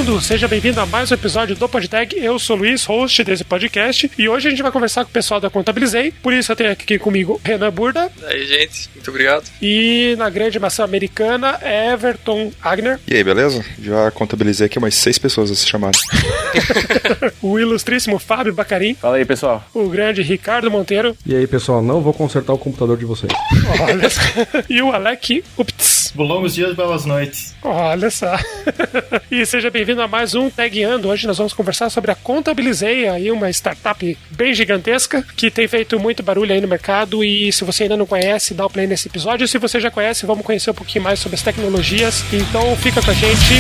mundo, seja bem-vindo a mais um episódio do PodTag. Eu sou o Luiz, host desse podcast, e hoje a gente vai conversar com o pessoal da Contabilizei, por isso eu tenho aqui comigo Renan Burda. E aí, gente, muito obrigado. E na grande maçã americana, Everton Agner. E aí, beleza? Já contabilizei aqui umas 6 pessoas a se chamarem. O ilustríssimo Fábio Bacarim. Fala aí, pessoal. O grande Ricardo Monteiro. E aí, pessoal, não vou consertar o computador de vocês. Olha só. E o Alec Uptz. Longos dias, belas noites. Olha só. E seja bem-vindo a mais um Tagueando. Hoje nós vamos conversar sobre a Contabilizei, aí uma startup bem gigantesca que tem feito muito barulho aí no mercado, e se você ainda não conhece, dá o play nesse episódio. Se você já conhece, vamos conhecer um pouquinho mais sobre as tecnologias. Então fica com a gente.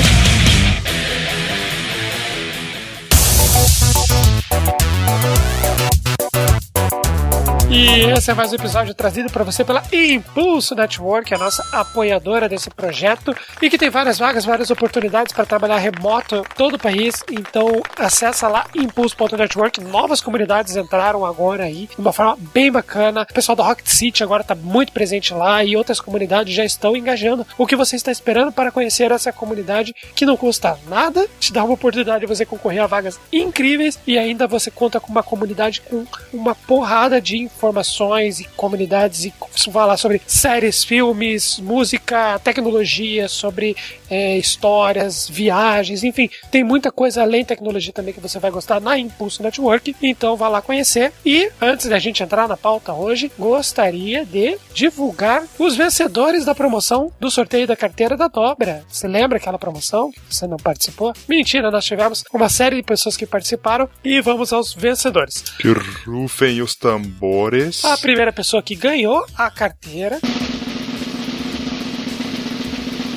E esse é mais um episódio trazido para você pela Impulso Network, a nossa apoiadora desse projeto, e que tem várias vagas, várias oportunidades para trabalhar remoto em todo o país. Então acessa lá impulso.network. Novas comunidades entraram agora aí de uma forma bem bacana. O pessoal da Rocket City agora está muito presente lá, e outras comunidades já estão engajando. O que você está esperando para conhecer essa comunidade, que não custa nada, te dá uma oportunidade de você concorrer a vagas incríveis, e ainda você conta com uma comunidade com uma porrada de informações e comunidades, e falar sobre séries, filmes, música, tecnologia, sobre histórias, viagens, enfim, tem muita coisa além de tecnologia também que você vai gostar na Impulso Network. Então vá lá conhecer. E antes da gente entrar na pauta hoje, gostaria de divulgar os vencedores da promoção do sorteio da carteira da Dobra. Você lembra aquela promoção? Você não participou? Mentira, nós tivemos uma série de pessoas que participaram, e vamos aos vencedores. Que rufem os tambores. A primeira pessoa que ganhou a carteira,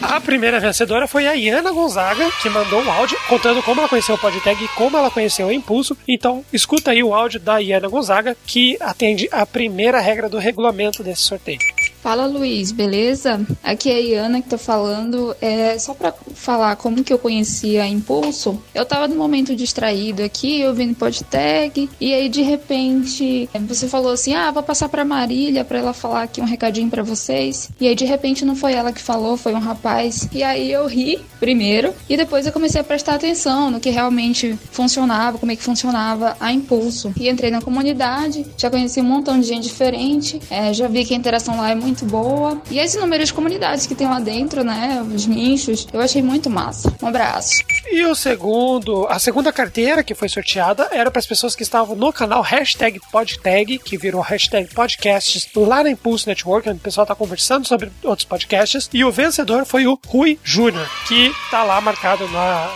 a primeira vencedora foi a Iana Gonzaga, que mandou um áudio contando como ela conheceu o PodTag e como ela conheceu o Impulso. Então, escuta aí o áudio da Iana Gonzaga, que atende a primeira regra do regulamento desse sorteio. Fala, Luiz, beleza? Aqui é a Iana que tá falando. Só pra falar como que eu conheci a Impulso, eu tava num momento distraído aqui, ouvindo PodTag, e aí de repente você falou assim: vou passar pra Marília pra ela falar aqui um recadinho pra vocês. E aí de repente não foi ela que falou, foi um rapaz. E aí eu ri primeiro, e depois eu comecei a prestar atenção no que realmente funcionava, como é que funcionava a Impulso. E entrei na comunidade, já conheci um montão de gente diferente, já vi que a interação lá é muito boa. E as inúmeras comunidades que tem lá dentro, né? Os nichos, eu achei muito massa. Um abraço. E a segunda carteira que foi sorteada era para as pessoas que estavam no canal #PodTag, que virou #podcasts lá na Impulso Network, onde o pessoal está conversando sobre outros podcasts. E o vencedor foi o Rui Júnior, que está lá marcado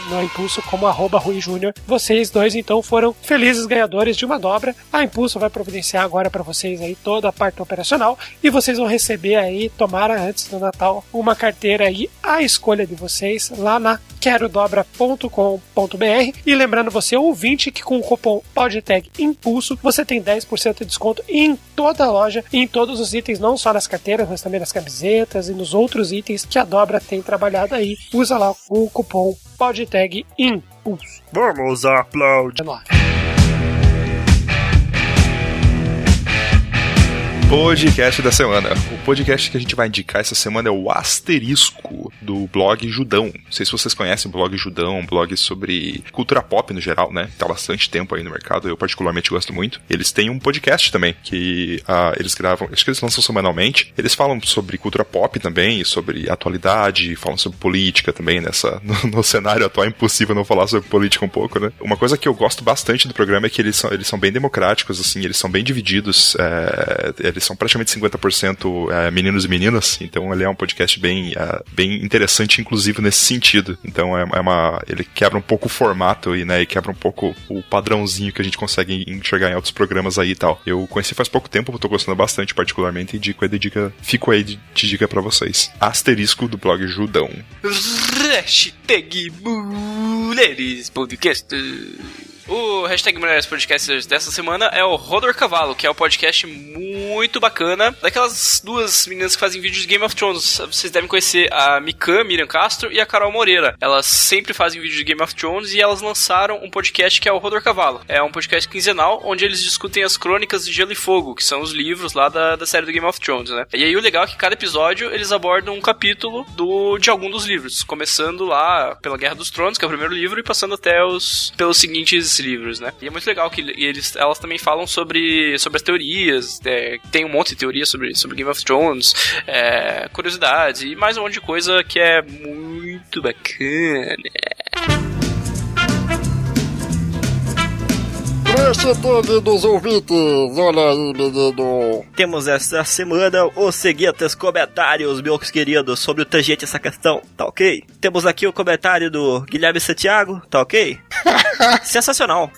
no Impulso como @Rui Júnior. Vocês dois, então, foram felizes ganhadores de uma dobra. A Impulso vai providenciar agora para vocês aí toda a parte operacional, e vocês vão receber aí, tomara antes do Natal, uma carteira aí à escolha de vocês lá na querodobra.com.br. E lembrando você, ouvinte, que com o cupom PodTag Impulso você tem 10% de desconto em toda a loja, em todos os itens, não só nas carteiras, mas também nas camisetas e nos outros itens que a Dobra tem trabalhado aí. Usa lá o cupom PodTag Impulso. Vamos aplaudir. Podcast da semana. O podcast que a gente vai indicar essa semana é o Asterisco, do blog Judão. Não sei se vocês conhecem o blog Judão, um blog sobre cultura pop no geral, né? Tá há bastante tempo aí no mercado, eu particularmente gosto muito. Eles têm um podcast também, que eles gravam, acho que eles lançam semanalmente. Eles falam sobre cultura pop também, sobre atualidade, falam sobre política também, no cenário atual é impossível não falar sobre política um pouco, né? Uma coisa que eu gosto bastante do programa é que eles são bem democráticos, assim, eles são bem divididos, eles são praticamente 50% meninos e meninas, então ele é um podcast bem interessante, inclusive nesse sentido. Então ele quebra um pouco o formato e quebra um pouco o padrãozinho que a gente consegue enxergar em outros programas aí e tal. Eu conheci faz pouco tempo, eu tô gostando bastante, particularmente, e fico aí de dica pra vocês. Asterisco, do blog Judão. Hashtag Mulheres Podcast. O hashtag Mulheres Podcasters dessa semana é o Rodor Cavalo, que é o podcast muito bacana, daquelas duas meninas que fazem vídeos de Game of Thrones. Vocês devem conhecer a Miriam Castro, e a Carol Moreira. Elas sempre fazem vídeos de Game of Thrones e elas lançaram um podcast que é o Rodor Cavalo. É um podcast quinzenal onde eles discutem as crônicas de Gelo e Fogo, que são os livros lá da série do Game of Thrones, né? E aí o legal é que cada episódio eles abordam um capítulo de algum dos livros, começando lá pela Guerra dos Tronos, que é o primeiro livro, e passando até pelos seguintes livros, né? E é muito legal que elas também falam sobre as teorias, tem um monte de teorias sobre Game of Thrones, curiosidades e mais um monte de coisa que é muito bacana. Preste todo dos ouvintes, olha aí, menino. Temos essa semana os seguintes comentários, meus queridos, sobre o tangente essa questão, tá ok? Temos aqui o comentário do Guilherme Santiago, tá ok? Sensacional.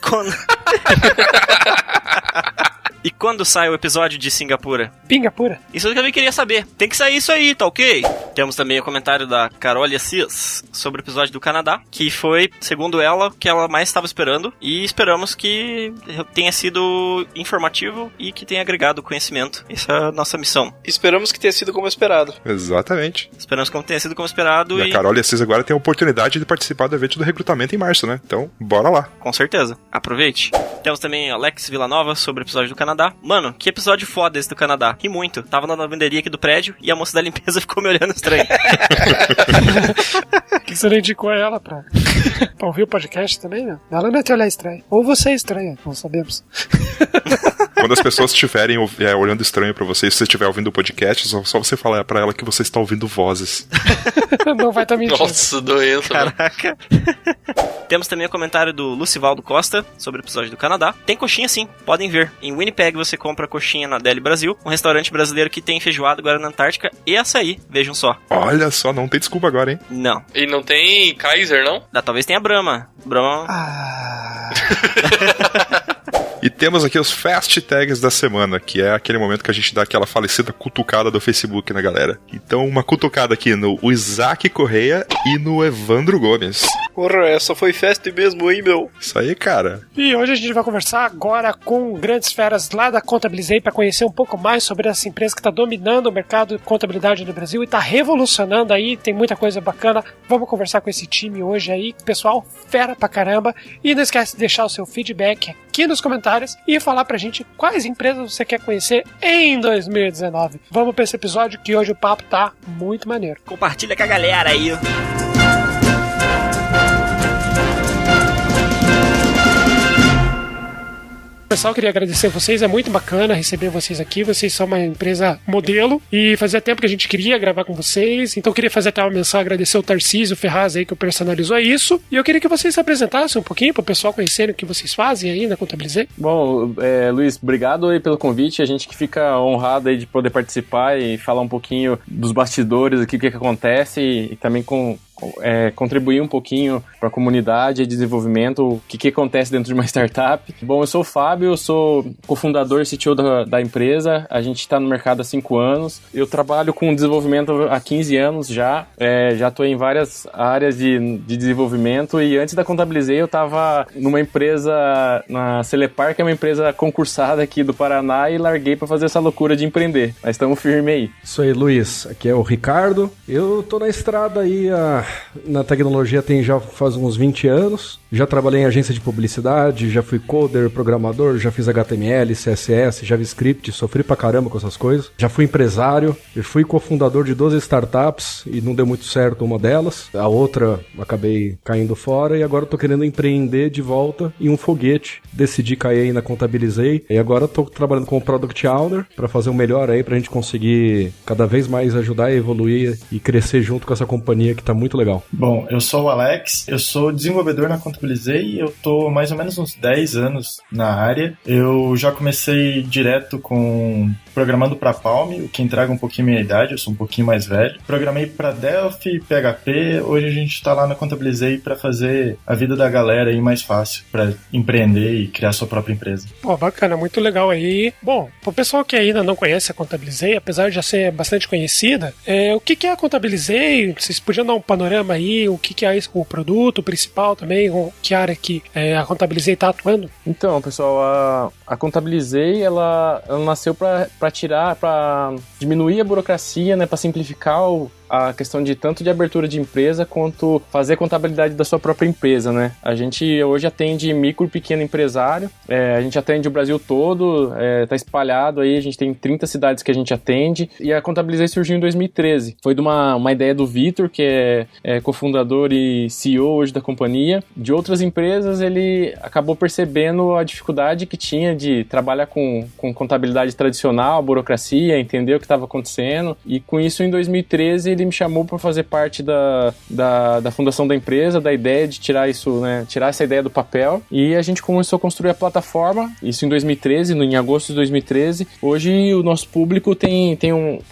E quando sai o episódio de Singapura? Pingapura? Isso eu também queria saber. Tem que sair isso aí, tá ok? Temos também o comentário da Carol Assis sobre o episódio do Canadá, que foi, segundo ela, o que ela mais estava esperando. E esperamos que tenha sido informativo e que tenha agregado conhecimento. Essa é a nossa missão. Esperamos que tenha sido como esperado. Exatamente. Esperamos que tenha sido como esperado. E a Carol Assis agora tem a oportunidade de participar do evento do recrutamento em março, né? Então, bora lá. Com certeza. Aproveite. Temos também Alex Villanova sobre o episódio do Canadá. Mano, que episódio foda esse do Canadá. Ri muito. Tava na lavanderia aqui do prédio e a moça da limpeza ficou me olhando estranho. Por que você não indicou ela pra ouvir o podcast também, né? Ela não é te olhar estranho. Ou você é estranha, não sabemos. Quando as pessoas estiverem olhando estranho pra você, se você estiver ouvindo o podcast, só você falar pra ela que você está ouvindo vozes. Não vai estar mentindo. Nossa, doença. Caraca. Temos também o comentário do Lucivaldo Costa sobre o episódio do Canadá. Tem coxinha sim, podem ver. Em Winnipeg você compra coxinha na Deli Brasil, um restaurante brasileiro que tem feijoada Guaraná Antártica e açaí, vejam só. Olha só, não tem desculpa agora, hein? Não. E não tem Kaiser, não? Talvez tenha Brahma. E temos aqui os fast tags da semana, que é aquele momento que a gente dá aquela falecida cutucada do Facebook na galera. Então, uma cutucada aqui no Isaac Correia e no Evandro Gomes. Porra, essa foi festa mesmo, hein, meu? Isso aí, cara. E hoje a gente vai conversar agora com grandes feras lá da Contabilizei para conhecer um pouco mais sobre essa empresa que está dominando o mercado de contabilidade no Brasil e está revolucionando aí, tem muita coisa bacana. Vamos conversar com esse time hoje aí, pessoal, fera pra caramba. E não esquece de deixar o seu feedback aqui nos comentários e falar pra gente quais empresas você quer conhecer em 2019. Vamos pra esse episódio que hoje o papo tá muito maneiro. Compartilha com a galera aí. Pessoal, queria agradecer a vocês, é muito bacana receber vocês aqui, vocês são uma empresa modelo e fazia tempo que a gente queria gravar com vocês, então eu queria fazer até uma menção, agradecer o Tarcísio Ferraz aí que personalizou isso, e eu queria que vocês se apresentassem um pouquinho para o pessoal conhecerem o que vocês fazem aí na Contabilizei. Bom, Luiz, obrigado aí pelo convite, a gente que fica honrado aí de poder participar e falar um pouquinho dos bastidores aqui, o que acontece e também contribuir um pouquinho para a comunidade de desenvolvimento, o que acontece dentro de uma startup. Bom, eu sou o Fábio, eu sou cofundador e CTO da empresa, a gente está no mercado há 5 anos, eu trabalho com desenvolvimento há 15 anos já estou em várias áreas de desenvolvimento e antes da Contabilizei eu estava numa empresa, na Celepar, que é uma empresa concursada aqui do Paraná e larguei para fazer essa loucura de empreender. Nós estamos firmes aí. Isso aí, Luiz. Aqui é o Ricardo. Eu tô na estrada aí na tecnologia já faz uns 20 anos. Já trabalhei em agência de publicidade, já fui coder, programador, já fiz HTML, CSS, JavaScript, sofri pra caramba com essas coisas. Já fui empresário, eu fui cofundador de 12 startups e não deu muito certo uma delas. A outra acabei caindo fora e agora eu tô querendo empreender de volta em um foguete. Decidi cair aí na Contabilizei e agora eu tô trabalhando como Product Owner pra fazer o melhor aí pra gente conseguir cada vez mais ajudar a evoluir e crescer junto com essa companhia que tá muito legal. Bom, eu sou o Alex, eu sou desenvolvedor na Contabilizei e eu tô mais ou menos uns 10 anos na área. Eu já comecei direto programando para Palm, o que entrega um pouquinho minha idade, eu sou um pouquinho mais velho. Programei para Delphi, PHP, hoje a gente tá lá na Contabilizei para fazer a vida da galera aí mais fácil, para empreender e criar sua própria empresa. Pô, bacana, muito legal aí. Bom, pro pessoal que ainda não conhece a Contabilizei, apesar de já ser bastante conhecida, o que é a Contabilizei? Vocês podiam dar um panorama aí, o que é o produto principal também, que área que a Contabilizei está atuando? Então, pessoal, a A Contabilizei, ela nasceu para diminuir a burocracia, né, para simplificar a questão de tanto de abertura de empresa quanto fazer a contabilidade da sua própria empresa, né? A gente hoje atende micro e pequeno empresário, a gente atende o Brasil todo, tá espalhado aí, a gente tem 30 cidades que a gente atende, e a Contabilizei surgiu em 2013. Foi de uma ideia do Vitor, que é cofundador e CEO hoje da companhia. De outras empresas, ele acabou percebendo a dificuldade que tinha de trabalhar com contabilidade tradicional, burocracia, entender o que estava acontecendo, e com isso, em 2013, ele me chamou para fazer parte da fundação da empresa, da ideia de tirar isso, né, tirar essa ideia do papel, e a gente começou a construir a plataforma, isso em 2013, em agosto de 2013. Hoje o nosso público tem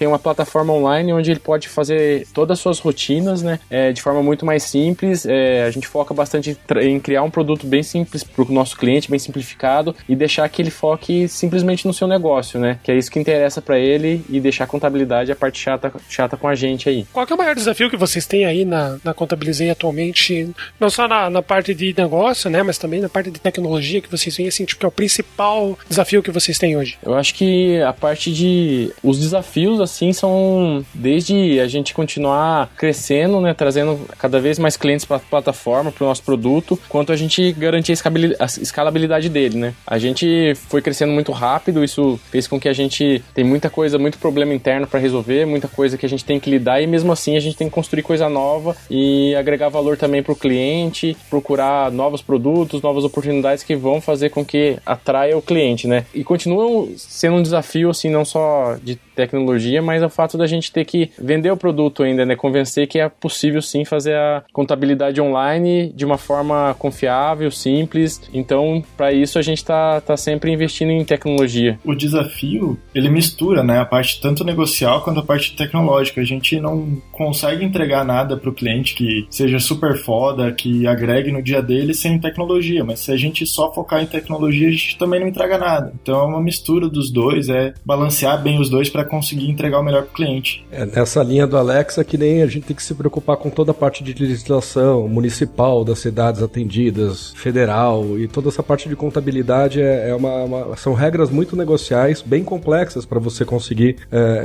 uma plataforma online onde ele pode fazer todas as suas rotinas, né, de forma muito mais simples. A gente foca bastante em criar um produto bem simples para o nosso cliente, bem simplificado, e deixar que ele foque simplesmente no seu negócio, né, que é isso que interessa para ele, e deixar a contabilidade a parte chata com a gente aí. Qual que é o maior desafio que vocês têm aí na Contabilizei atualmente? Não só na parte de negócio, né, mas também na parte de tecnologia que vocês veem, assim, tipo, que é o principal desafio que vocês têm hoje? Eu acho que a parte de... Os desafios, assim, são desde a gente continuar crescendo, né, trazendo cada vez mais clientes para a plataforma, para o nosso produto, quanto a gente garantir a escalabilidade dele, né. A gente foi crescendo muito rápido, isso fez com que a gente tem muita coisa, muito problema interno para resolver, muita coisa que a gente tem que lidar, e mesmo assim a gente tem que construir coisa nova e agregar valor também para o cliente, procurar novos produtos, novas oportunidades que vão fazer com que atraia o cliente, né? E continua sendo um desafio, assim, não só de tecnologia, mas o fato da gente ter que vender o produto ainda, né? Convencer que é possível sim fazer a contabilidade online de uma forma confiável, simples. Então, para isso a gente tá sempre investindo em tecnologia. O desafio, ele mistura, né, a parte tanto negocial quanto a parte tecnológica. A gente não consegue entregar nada para o cliente que seja super foda, que agregue no dia dele sem tecnologia, mas se a gente só focar em tecnologia, a gente também não entrega nada. Então é uma mistura dos dois, balancear bem os dois para conseguir entregar o melhor para o cliente. Nessa linha do Alexa, que nem a gente tem que se preocupar com toda a parte de legislação municipal das cidades atendidas, federal, e toda essa parte de contabilidade são regras muito negociais, bem complexas para você conseguir,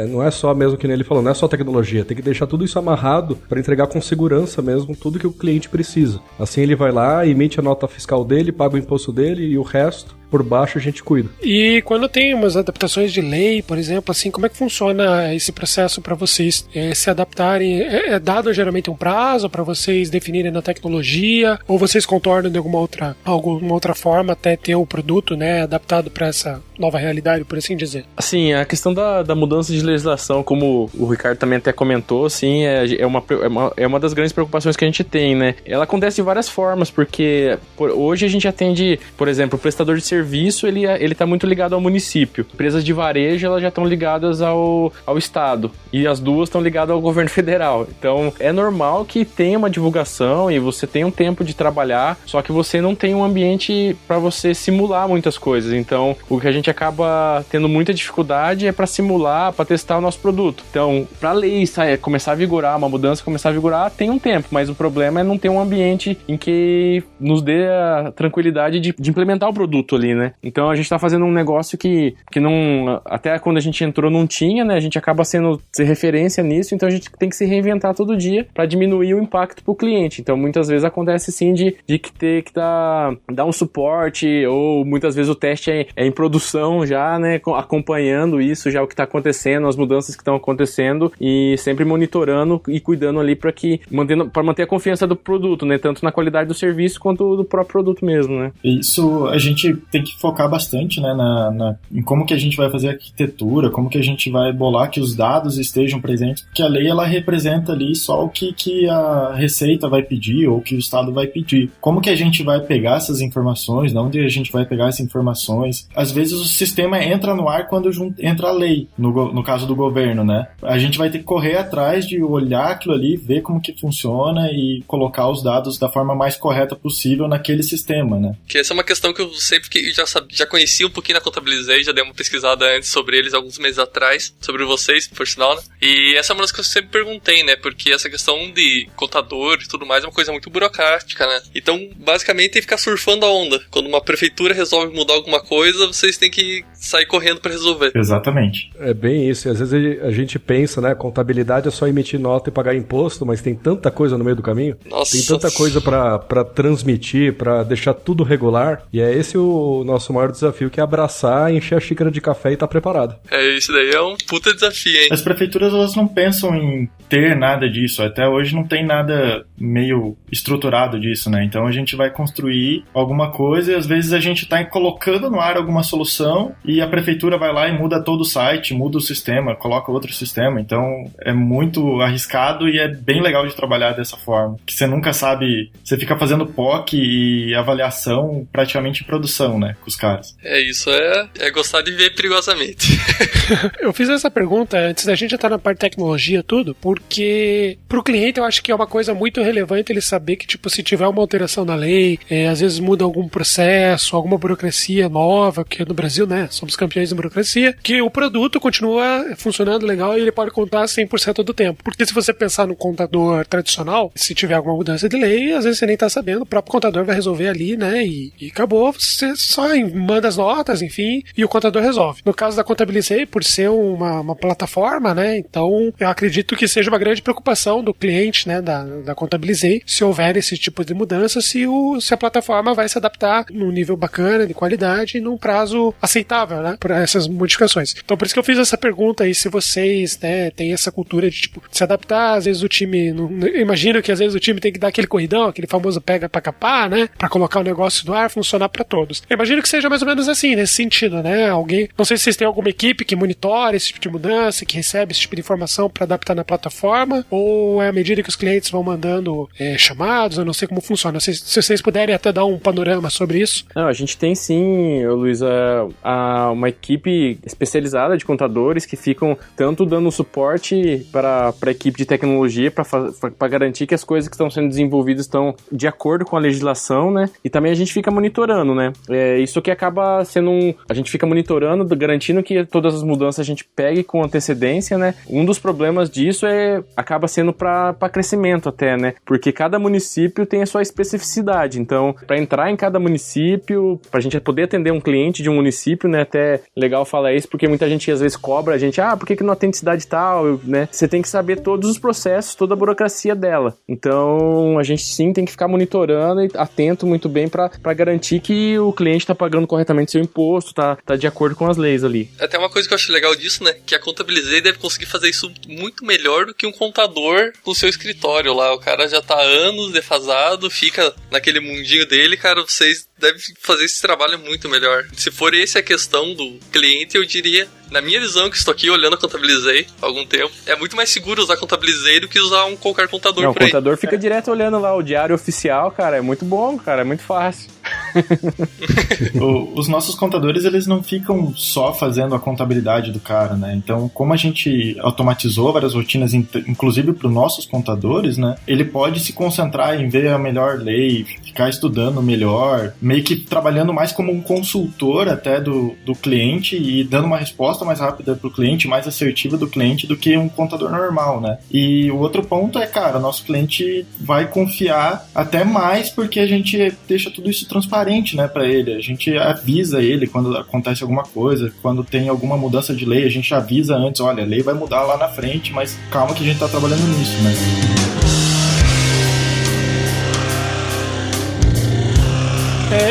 não é só mesmo que nem ele falou, não é só tecnologia, tem que deixar tudo isso amarrado para entregar com segurança mesmo tudo que o cliente precisa. Assim ele vai lá, emite a nota fiscal dele, paga o imposto dele, e o resto, por baixo, a gente cuida. E quando tem umas adaptações de lei, por exemplo, assim, como é que funciona esse processo para vocês se adaptarem? É dado geralmente um prazo para vocês definirem na tecnologia, ou vocês contornam de alguma outra forma até ter o produto, né, adaptado para essa nova realidade, por assim dizer? Assim, a questão da mudança de legislação, como o Ricardo também até comentou, assim, é uma das grandes preocupações que a gente tem, né? Ela acontece de várias formas, porque hoje a gente atende, por exemplo, o prestador de serviço, ele está muito ligado ao município. Empresas de varejo, elas já estão ligadas ao Estado, e as duas estão ligadas ao governo federal. Então, é normal que tenha uma divulgação e você tenha um tempo de trabalhar, só que você não tem um ambiente para você simular muitas coisas. Então, o que a gente acaba tendo muita dificuldade é para simular, para testar o nosso produto. Então, para a lei começar a vigorar, uma mudança começar a vigorar, tem um tempo, mas o problema é não ter um ambiente em que nos dê a tranquilidade de implementar o produto ali, né? Então, a gente tá fazendo um negócio que não, até quando a gente entrou não tinha, né? A gente acaba sendo referência nisso, então a gente tem que se reinventar todo dia para diminuir o impacto pro cliente. Então, muitas vezes acontece sim de ter que dar um suporte, ou muitas vezes o teste é em produção já, né, acompanhando isso, já o que está acontecendo, as mudanças que estão acontecendo, e sempre monitorando e cuidando ali para manter a confiança do produto, né, tanto na qualidade do serviço quanto do próprio produto mesmo, né. Isso a gente tem que focar bastante, né, em como que a gente vai fazer a arquitetura, como que a gente vai bolar que os dados estejam presentes, porque a lei, ela representa ali só o que a Receita vai pedir ou que o Estado vai pedir. Como que a gente vai pegar essas informações, de onde a gente vai pegar essas informações? Às vezes o sistema entra no ar quando entra a lei, no caso do governo, né? A gente vai ter que correr atrás de olhar aquilo ali, ver como que funciona e colocar os dados da forma mais correta possível naquele sistema, né? Que essa é uma questão que eu sempre já conhecia um pouquinho na Contabilizei, já dei uma pesquisada antes sobre eles alguns meses atrás, sobre vocês, por sinal, né? E essa é uma das coisas que eu sempre perguntei, né? Porque essa questão de contador e tudo mais é uma coisa muito burocrática, né? Então, basicamente, tem que ficar surfando a onda. Quando uma prefeitura resolve mudar alguma coisa, vocês têm que sair correndo pra resolver. Exatamente. É bem isso. E às vezes a gente pensa, né? Contabilidade é só emitir nota e pagar imposto, mas tem tanta coisa no meio do caminho. Nossa. Tem tanta coisa pra transmitir, pra deixar tudo regular. E é esse o nosso maior desafio, que é abraçar, encher a xícara de café e tá preparado. Isso daí é um puta desafio, hein? As prefeituras, elas não pensam em ter nada disso. Até hoje não tem nada meio estruturado disso, né? Então a gente vai construir alguma coisa e às vezes a gente tá colocando no ar alguma solução e a prefeitura vai lá e muda todo o site, muda o sistema, coloca outro sistema. Então é muito arriscado e é bem legal de trabalhar dessa forma. Que você nunca sabe, você fica fazendo POC e avaliação praticamente em produção, né? Com os caras. Isso é gostar de ver perigosamente. Eu fiz essa pergunta antes da gente entrar na parte de tecnologia tudo, porque pro cliente eu acho que é uma coisa muito relevante ele saber que, tipo, se tiver uma alteração na lei, às vezes muda algum processo, alguma burocracia nova, que no Brasil, né, somos campeões em burocracia, que o produto continua funcionando legal e ele pode contar 100% do tempo. Porque se você pensar no contador tradicional, se tiver alguma mudança de lei, às vezes você nem tá sabendo, o próprio contador vai resolver ali, né, e acabou, você só manda as notas, enfim, e o contador resolve. No caso da Contabilizei, por ser uma plataforma, né, então eu acredito que seja uma grande preocupação do cliente, né, da Contabilizei, se houver esse tipo de mudança, se a plataforma vai se adaptar num nível bacana, de qualidade, e num prazo aceitável, né, para essas modificações. Então por isso que eu fiz essa pergunta aí, se vocês, né, têm essa cultura de, tipo, se adaptar, às vezes o time, eu imagino que às vezes o time tem que dar aquele corridão, aquele famoso pega pra capar, né, pra colocar o negócio no ar, funcionar pra todos. Eu imagino que seja mais ou menos assim, nesse sentido, né, alguém, não sei se vocês têm alguma equipe que monitora esse tipo de mudança, que recebe esse tipo de informação pra adaptar na plataforma, ou é à medida que os clientes vão mandando chamados, eu não sei como funciona, se vocês puderem até dar um panorama sobre isso. Não, a gente tem sim, Luiz, uma equipe especializada de contadores que ficam tanto dando suporte para a equipe de tecnologia para garantir que as coisas que estão sendo desenvolvidas estão de acordo com a legislação, né? E também a gente fica monitorando, né? Isso que acaba sendo a gente fica monitorando, garantindo que todas as mudanças a gente pegue com antecedência, né? Um dos problemas disso acaba sendo para crescimento até, né? Porque cada município tem a sua especificidade. Então, para entrar em cada município, para a gente poder atender um cliente de um município, né? Até legal falar isso, porque muita gente às vezes cobra a gente, por que não atende cidade tal, né? Você tem que saber todos os processos, toda a burocracia dela. Então, a gente sim tem que ficar monitorando e atento muito bem para garantir que o cliente está pagando corretamente seu imposto, tá de acordo com as leis ali. Até uma coisa que eu acho legal disso, né? Que a Contabilizei deve conseguir fazer isso muito melhor do que um contador no seu escritório lá. O cara já tá anos defasado, fica naquele mundinho dele, cara, vocês devem fazer esse trabalho muito melhor. Se for essa a questão do cliente, eu diria, na minha visão, que estou aqui olhando a Contabilizei há algum tempo, é muito mais seguro usar a Contabilizei do que usar qualquer contador por aí. O contador fica direto olhando lá o diário oficial, cara, é muito bom, cara, é muito fácil. Os nossos contadores, eles não ficam só fazendo a contabilidade do cara, né? Então, como a gente automatizou várias rotinas, inclusive para os nossos contadores, né? Ele pode se concentrar em ver a melhor lei, ficar estudando melhor, meio que trabalhando mais como um consultor até do cliente e dando uma resposta mais rápida pro cliente, mais assertiva do cliente do que um contador normal, né? E o outro ponto é, cara, nosso cliente vai confiar até mais porque a gente deixa tudo isso transparente, né, para ele. A gente avisa ele quando acontece alguma coisa, quando tem alguma mudança de lei, a gente avisa antes, olha, a lei vai mudar lá na frente, mas calma que a gente tá trabalhando nisso, né?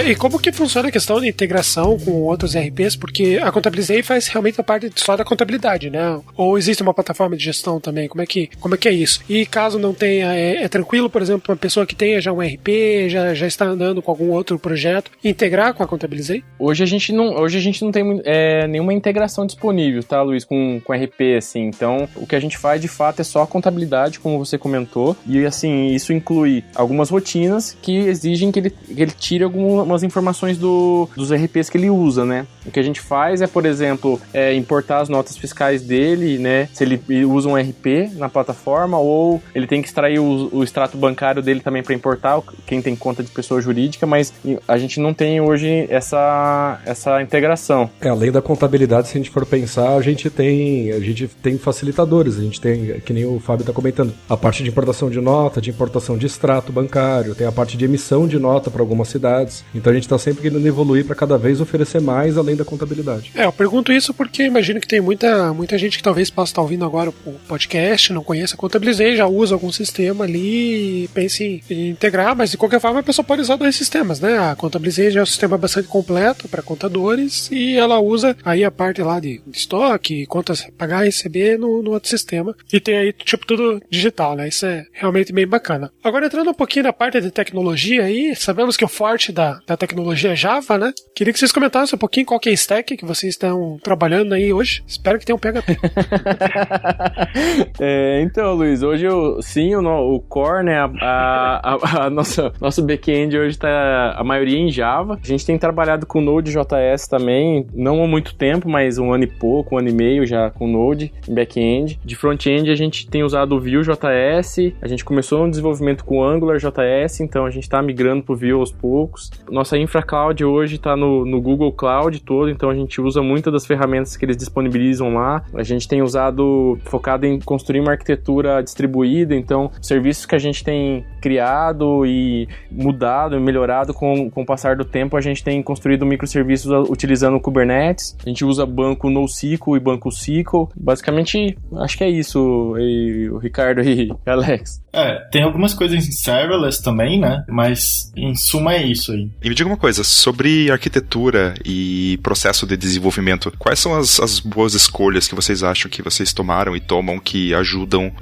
E como que funciona a questão de integração com outros ERPs? Porque a Contabilizei faz realmente a parte só da contabilidade, né? Ou existe uma plataforma de gestão também? Como é que é isso? E caso não tenha, é tranquilo, por exemplo, uma pessoa que tenha já um ERP, já está andando com algum outro projeto, integrar com a Contabilizei? Hoje a gente não tem nenhuma integração disponível, tá, Luiz, com ERP, assim. Então, o que a gente faz, de fato, é só a contabilidade, como você comentou. E, assim, isso inclui algumas rotinas que exigem que ele tire umas informações dos ERPs que ele usa, né? O que a gente faz é, por exemplo, importar as notas fiscais dele, né? Se ele usa um RP na plataforma, ou ele tem que extrair o extrato bancário dele também para importar, quem tem conta de pessoa jurídica, mas a gente não tem hoje essa integração. Além da contabilidade, se a gente for pensar, a gente tem facilitadores, a gente tem, que nem o Fábio está comentando, a parte de importação de nota, de importação de extrato bancário, tem a parte de emissão de nota para algumas cidades, então a gente está sempre querendo evoluir para cada vez oferecer mais além da contabilidade. Eu pergunto isso porque imagino que tem muita gente que talvez possa estar ouvindo agora o podcast, não conheça a Contabilizei, já usa algum sistema ali e pense em integrar, mas de qualquer forma a pessoa pode usar 2 sistemas, né? A Contabilizei já é um sistema bastante completo para contadores e ela usa aí a parte lá de estoque, contas pagar e receber no outro sistema, e tem aí tipo tudo digital, né? Isso é realmente bem bacana. Agora entrando um pouquinho na parte de tecnologia aí, sabemos que o forte da tecnologia é Java, né? Queria que vocês comentassem um pouquinho qual que é a stack que vocês estão trabalhando aí hoje. Espero que tenham PHP. Então, Luiz, hoje o core, né, nosso back-end hoje tá a maioria em Java. A gente tem trabalhado com Node.js também, não há muito tempo, mas 1 ano e pouco, 1 ano e meio já com Node em back-end. De front-end a gente tem usado o Vue.js, a gente começou um desenvolvimento com Angular.js, então a gente tá migrando pro Vue aos poucos. Nossa infra cloud hoje tá no Google Cloud todo, então a gente usa muitas das ferramentas que eles disponibilizam lá. A gente tem focado em construir uma arquitetura distribuída, então serviços que a gente tem criado e mudado e melhorado com o passar do tempo, a gente tem construído microserviços utilizando o Kubernetes. A gente usa banco NoSQL e banco SQL. Basicamente, acho que é isso, o Ricardo e Alex. Tem algumas coisas em serverless também, né? Mas em suma é isso aí. E me diga uma coisa, sobre arquitetura e processo de desenvolvimento, quais são as boas escolhas que vocês acham que vocês tomaram e tomam que ajudam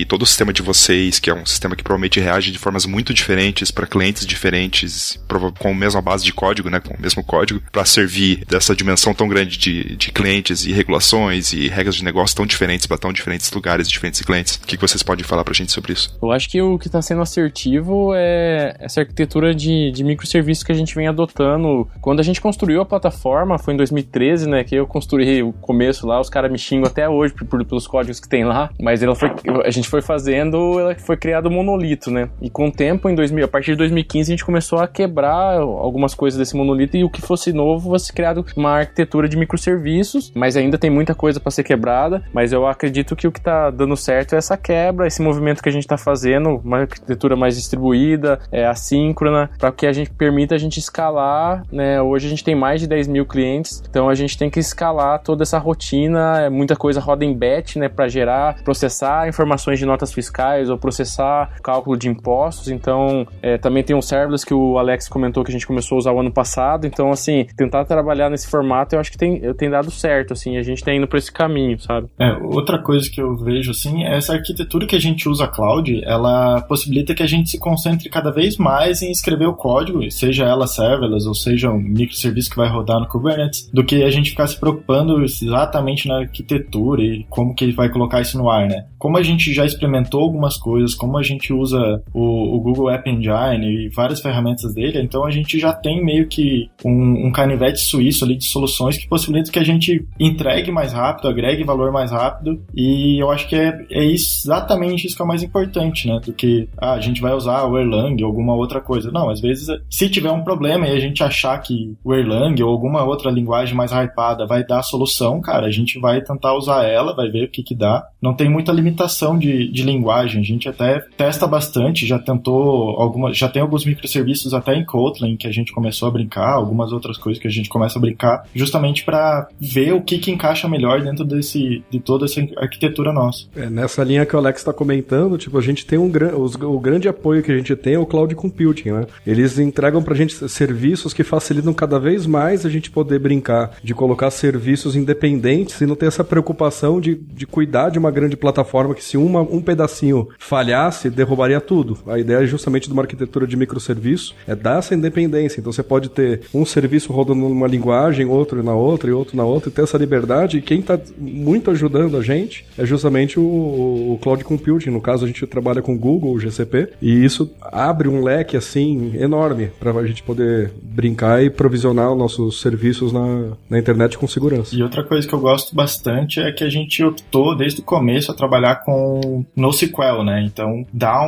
todo o sistema de vocês, que é um sistema que provavelmente reage de formas muito diferentes para clientes diferentes, com a mesma base de código, né? Com o mesmo código, para servir dessa dimensão tão grande de clientes e regulações e regras de negócio tão diferentes para tão diferentes lugares, diferentes clientes. O que vocês podem falar pra gente sobre isso? Eu acho que o que está sendo assertivo é essa arquitetura de microserviços que a gente vem adotando. Quando a gente construiu a plataforma, foi em 2013, né, que eu construí o começo lá, os caras me xingam até hoje pelos códigos que tem lá, mas a gente foi fazendo, ela foi criado um monolito, né, e com o tempo, a partir de 2015, a gente começou a quebrar algumas coisas desse monolito e o que fosse novo fosse criado uma arquitetura de microserviços, mas ainda tem muita coisa para ser quebrada, mas eu acredito que o que está dando certo é essa quebra, esse movimento que a gente está fazendo, uma arquitetura mais distribuída, assíncrona, para que permita a gente escalar, né? Hoje a gente tem mais de 10 mil clientes, então a gente tem que escalar toda essa rotina, muita coisa roda em batch, né? Para processar informações de notas fiscais ou processar cálculo de impostos, então também tem um serverless que o Alex comentou que a gente começou a usar o ano passado, então assim, tentar trabalhar nesse formato eu acho que tem dado certo, assim, a gente tá indo para esse caminho, sabe? Outra coisa que eu vejo, assim, é essa arquitetura que a gente usa cloud, ela possibilita que a gente se concentre cada vez mais em escrever o código, seja ela serverless ou seja um microserviço que vai rodar no Kubernetes, do que a gente ficar se preocupando exatamente na arquitetura e como que ele vai colocar isso no ar, né? Como a gente já experimentou algumas coisas, como a gente usa o Google App Engine e várias ferramentas dele, então a gente já tem meio que um canivete suíço ali de soluções que possibilitam que a gente entregue mais rápido, agregue valor mais rápido, e eu acho que é exatamente isso que é o mais importante, né? Do que a gente vai usar o Erlang ou alguma outra coisa. Não, às vezes, se tiver um problema e a gente achar que o Erlang ou alguma outra linguagem mais hypada vai dar a solução, cara, a gente vai tentar usar ela, vai ver o que dá. Não tem muita limitação de linguagem, a gente até testa bastante, já tem alguns microserviços até em Kotlin que a gente começou a brincar, algumas outras coisas que a gente começa a brincar, justamente para ver o que encaixa melhor dentro de toda essa arquitetura nossa. Nessa linha que o Alex está comentando, tipo, a gente tem o grande apoio que a gente tem é o Cloud Computing, né? Eles entregam pra gente serviços que facilitam cada vez mais a gente poder brincar de colocar serviços independentes e não ter essa preocupação de cuidar de uma grande plataforma que se um pedacinho falhasse, derrubaria tudo. A ideia justamente de uma arquitetura de microserviço é dar essa independência. Então você pode ter um serviço rodando numa linguagem, outro na outra e outro na outra, e ter essa liberdade. E quem está muito ajudando a gente é justamente o Cloud Computing. No caso, a gente trabalha com Google, o GCP, e isso abre um leque assim enorme para a gente poder brincar e provisionar os nossos serviços na internet com segurança. E outra coisa que eu gosto bastante é que a gente optou desde o começo a trabalhar com NoSQL, né? Então dá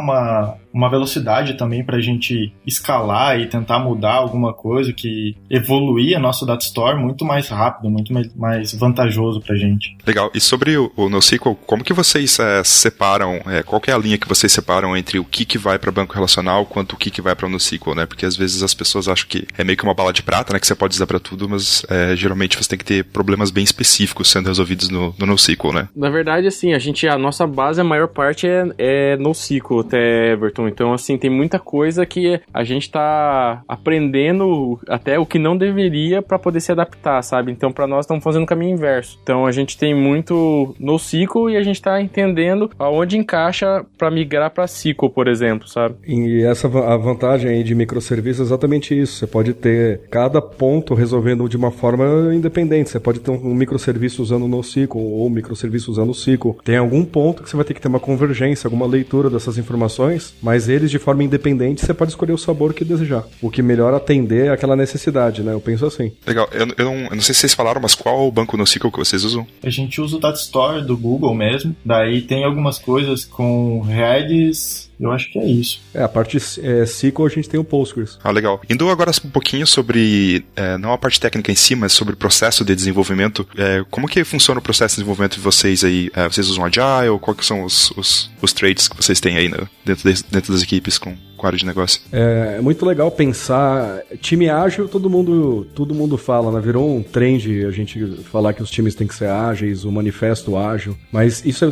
uma velocidade também para a gente escalar e tentar mudar alguma coisa, que evoluir a nossa data store muito mais rápido, muito mais vantajoso para a gente. Legal. E sobre o NoSQL, como que vocês separam, qual que é a linha que vocês separam entre o que vai para banco relacional quanto o que vai para o NoSQL, né? Porque às vezes as pessoas acham que é meio que uma bala de prata, né? Que você pode usar para tudo, mas geralmente você tem que ter problemas bem específicos sendo resolvidos no NoSQL, né? Na verdade, assim, a nossa base, a maior parte é NoSQL, até, Everton. Então, assim, tem muita coisa que a gente tá aprendendo até o que não deveria para poder se adaptar, sabe? Então, para nós, estamos fazendo o caminho inverso. Então, a gente tem muito NoSQL e a gente tá entendendo aonde encaixa para migrar para SQL, por exemplo, sabe? E a vantagem aí de microserviços é exatamente isso. Você pode ter cada ponto resolvendo de uma forma independente. Você pode ter um microserviço usando NoSQL ou um microserviço usando o SQL. Tem algum ponto que você vai ter que ter uma convergência, alguma leitura dessas informações, mas eles de forma independente você pode escolher o sabor que desejar. O que melhor atender aquela necessidade, né? Eu penso assim. Legal. Eu não sei se vocês falaram, mas qual é o banco NoSQL que vocês usam? A gente usa o Data Store do Google mesmo. Daí tem algumas coisas com Redis. Eu acho que é isso. A parte SQL a gente tem o Postgres. Legal. Indo agora um pouquinho sobre, não a parte técnica em si, mas sobre o processo de desenvolvimento. Como que funciona o processo de desenvolvimento de vocês aí? Vocês usam Agile? Quais que são os traits que vocês têm aí dentro das equipes com área de negócio? É muito legal pensar. Time ágil, todo mundo fala, né? Virou um trend a gente falar que os times têm que ser ágeis, o manifesto ágil. Mas isso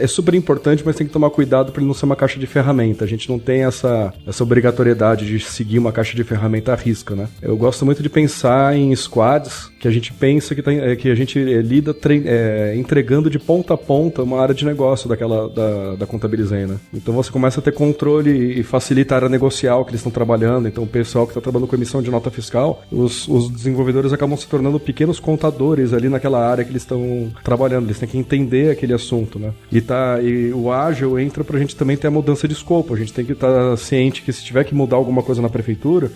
é super importante, mas tem que tomar cuidado para ele não ser uma caixa de ferramenta. A gente não tem essa obrigatoriedade de seguir uma caixa de ferramenta à risca, né? Eu gosto muito de pensar em squads, que a gente pensa que a gente lida entregando de ponta a ponta uma área de negócio da Contabilizei, né? Então você começa a ter controle e facilita a área negocial que eles estão trabalhando. Então o pessoal que está trabalhando com emissão de nota fiscal, os desenvolvedores acabam se tornando pequenos contadores ali naquela área que eles estão trabalhando. Eles têm que entender aquele assunto, né? E o ágil entra pra gente também ter a mudança de escopo. A gente tem que estar ciente que se tiver que mudar alguma coisa na prefeitura,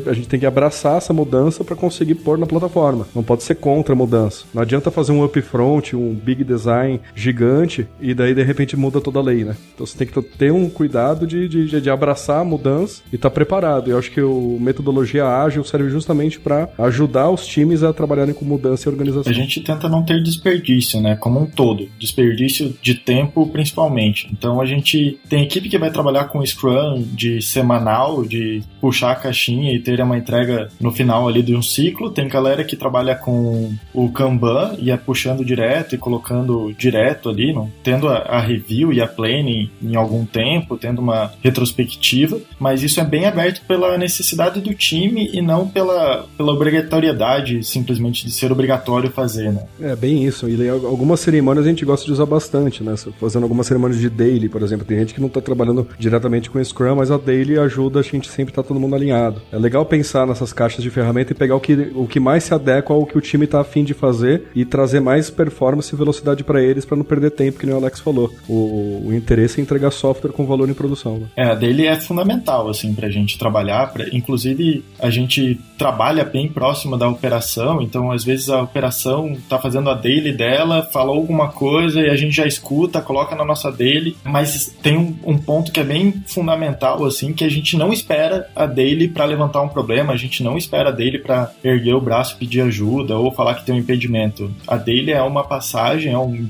a gente tem que abraçar essa mudança para conseguir pôr na plataforma. Não pode ser contra a mudança. Não adianta fazer um upfront, um big design gigante e daí de repente muda toda a lei, né? Então você tem que ter um cuidado de abraçar a mudança e estar preparado. Eu acho que a metodologia ágil serve justamente para ajudar os times a trabalharem com mudança e organização. A gente tenta não ter desperdício, né? Como um todo. Desperdício de tempo, principalmente. Então a gente tem equipe que vai trabalhar com Scrum de semanal, de puxar a caixinha e ter uma entrega no final ali de um ciclo. Tem galera que trabalha com o Kanban e é puxando direto e colocando direto ali, não? Tendo a review e a planning em algum tempo, tendo uma retrospectiva, mas isso é bem aberto pela necessidade do time e não pela obrigatoriedade simplesmente de ser obrigatório fazer, né? É bem isso. E algumas cerimônias a gente gosta de usar bastante, né? Fazendo algumas cerimônias de daily, por exemplo. Tem gente que não está trabalhando diretamente com Scrum, mas a daily ajuda a gente sempre estar todo mundo alinhado. É legal pensar nessas caixas de ferramenta e pegar o que mais se adequa ao que o time está a fim de fazer e trazer mais performance e velocidade para eles, para não perder tempo, que nem o Alex falou. O interesse é entregar software com valor em produção, né? A daily é fundamental, assim, pra gente trabalhar. Inclusive, a gente trabalha bem próximo da operação, então às vezes a operação tá fazendo a daily dela, falou alguma coisa e a gente já escuta, coloca na nossa daily, mas tem um ponto que é bem fundamental, assim, que a gente não espera a daily para levantar um problema, a gente não espera a daily para erguer o braço e pedir ajuda ou falar que tem um impedimento. A daily é uma passagem, é um